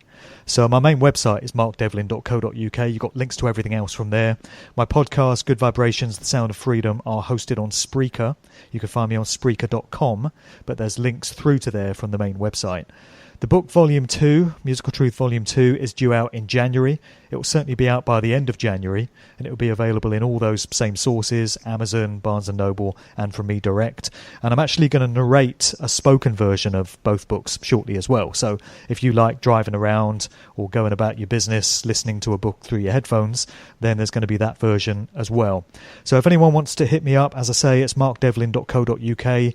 Speaker 3: So my main website is markdevlin.co.uk. You've got links to everything else from there. My podcast, Good Vibrations, The Sound of Freedom, are hosted on Spreaker. You can find me on Spreaker.com, but there's links through to there from the main website. The book Volume 2, Musical Truth Volume 2, is due out in January. It will certainly be out by the end of January, and it will be available in all those same sources, Amazon, Barnes & Noble, and from me direct. And I'm actually going to narrate a spoken version of both books shortly as well. So if you like driving around or going about your business, listening to a book through your headphones, then there's going to be that version as well. So if anyone wants to hit me up, as I say, it's markdevlin.co.uk.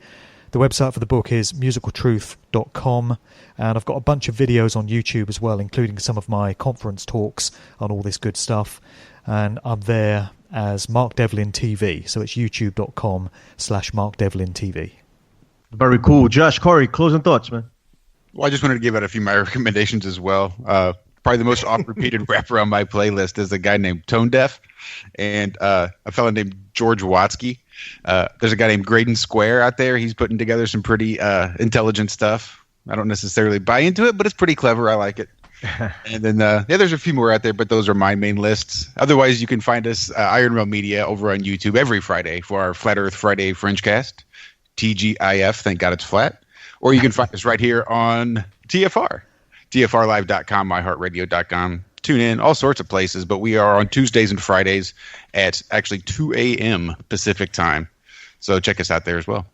Speaker 3: The website for the book is musicaltruth.com, and I've got a bunch of videos on YouTube as well, including some of my conference talks on all this good stuff. And I'm there as Mark Devlin TV, so it's youtube.com/Mark Devlin TV.
Speaker 1: Very cool. Josh, Corey, closing thoughts, man.
Speaker 2: Well, I just wanted to give out a few of my recommendations as well. Probably the most oft-repeated rapper on my playlist is a guy named Tone Deaf and a fellow named George Watsky. There's a guy named Graydon Square out there. He's putting together some pretty intelligent stuff. I don't necessarily buy into it, but it's pretty clever. I like it. And then there's a few more out there, but those are my main lists. Otherwise, you can find us Iron Rail Media over on YouTube every Friday for our Flat Earth Friday Fringecast, TGIF. Thank God it's flat. Or you can find us right here on TFR, TFRlive.com, myheartradio.com. Tune in, all sorts of places, but we are on Tuesdays and Fridays at actually 2 a.m. Pacific time. So check us out there as well.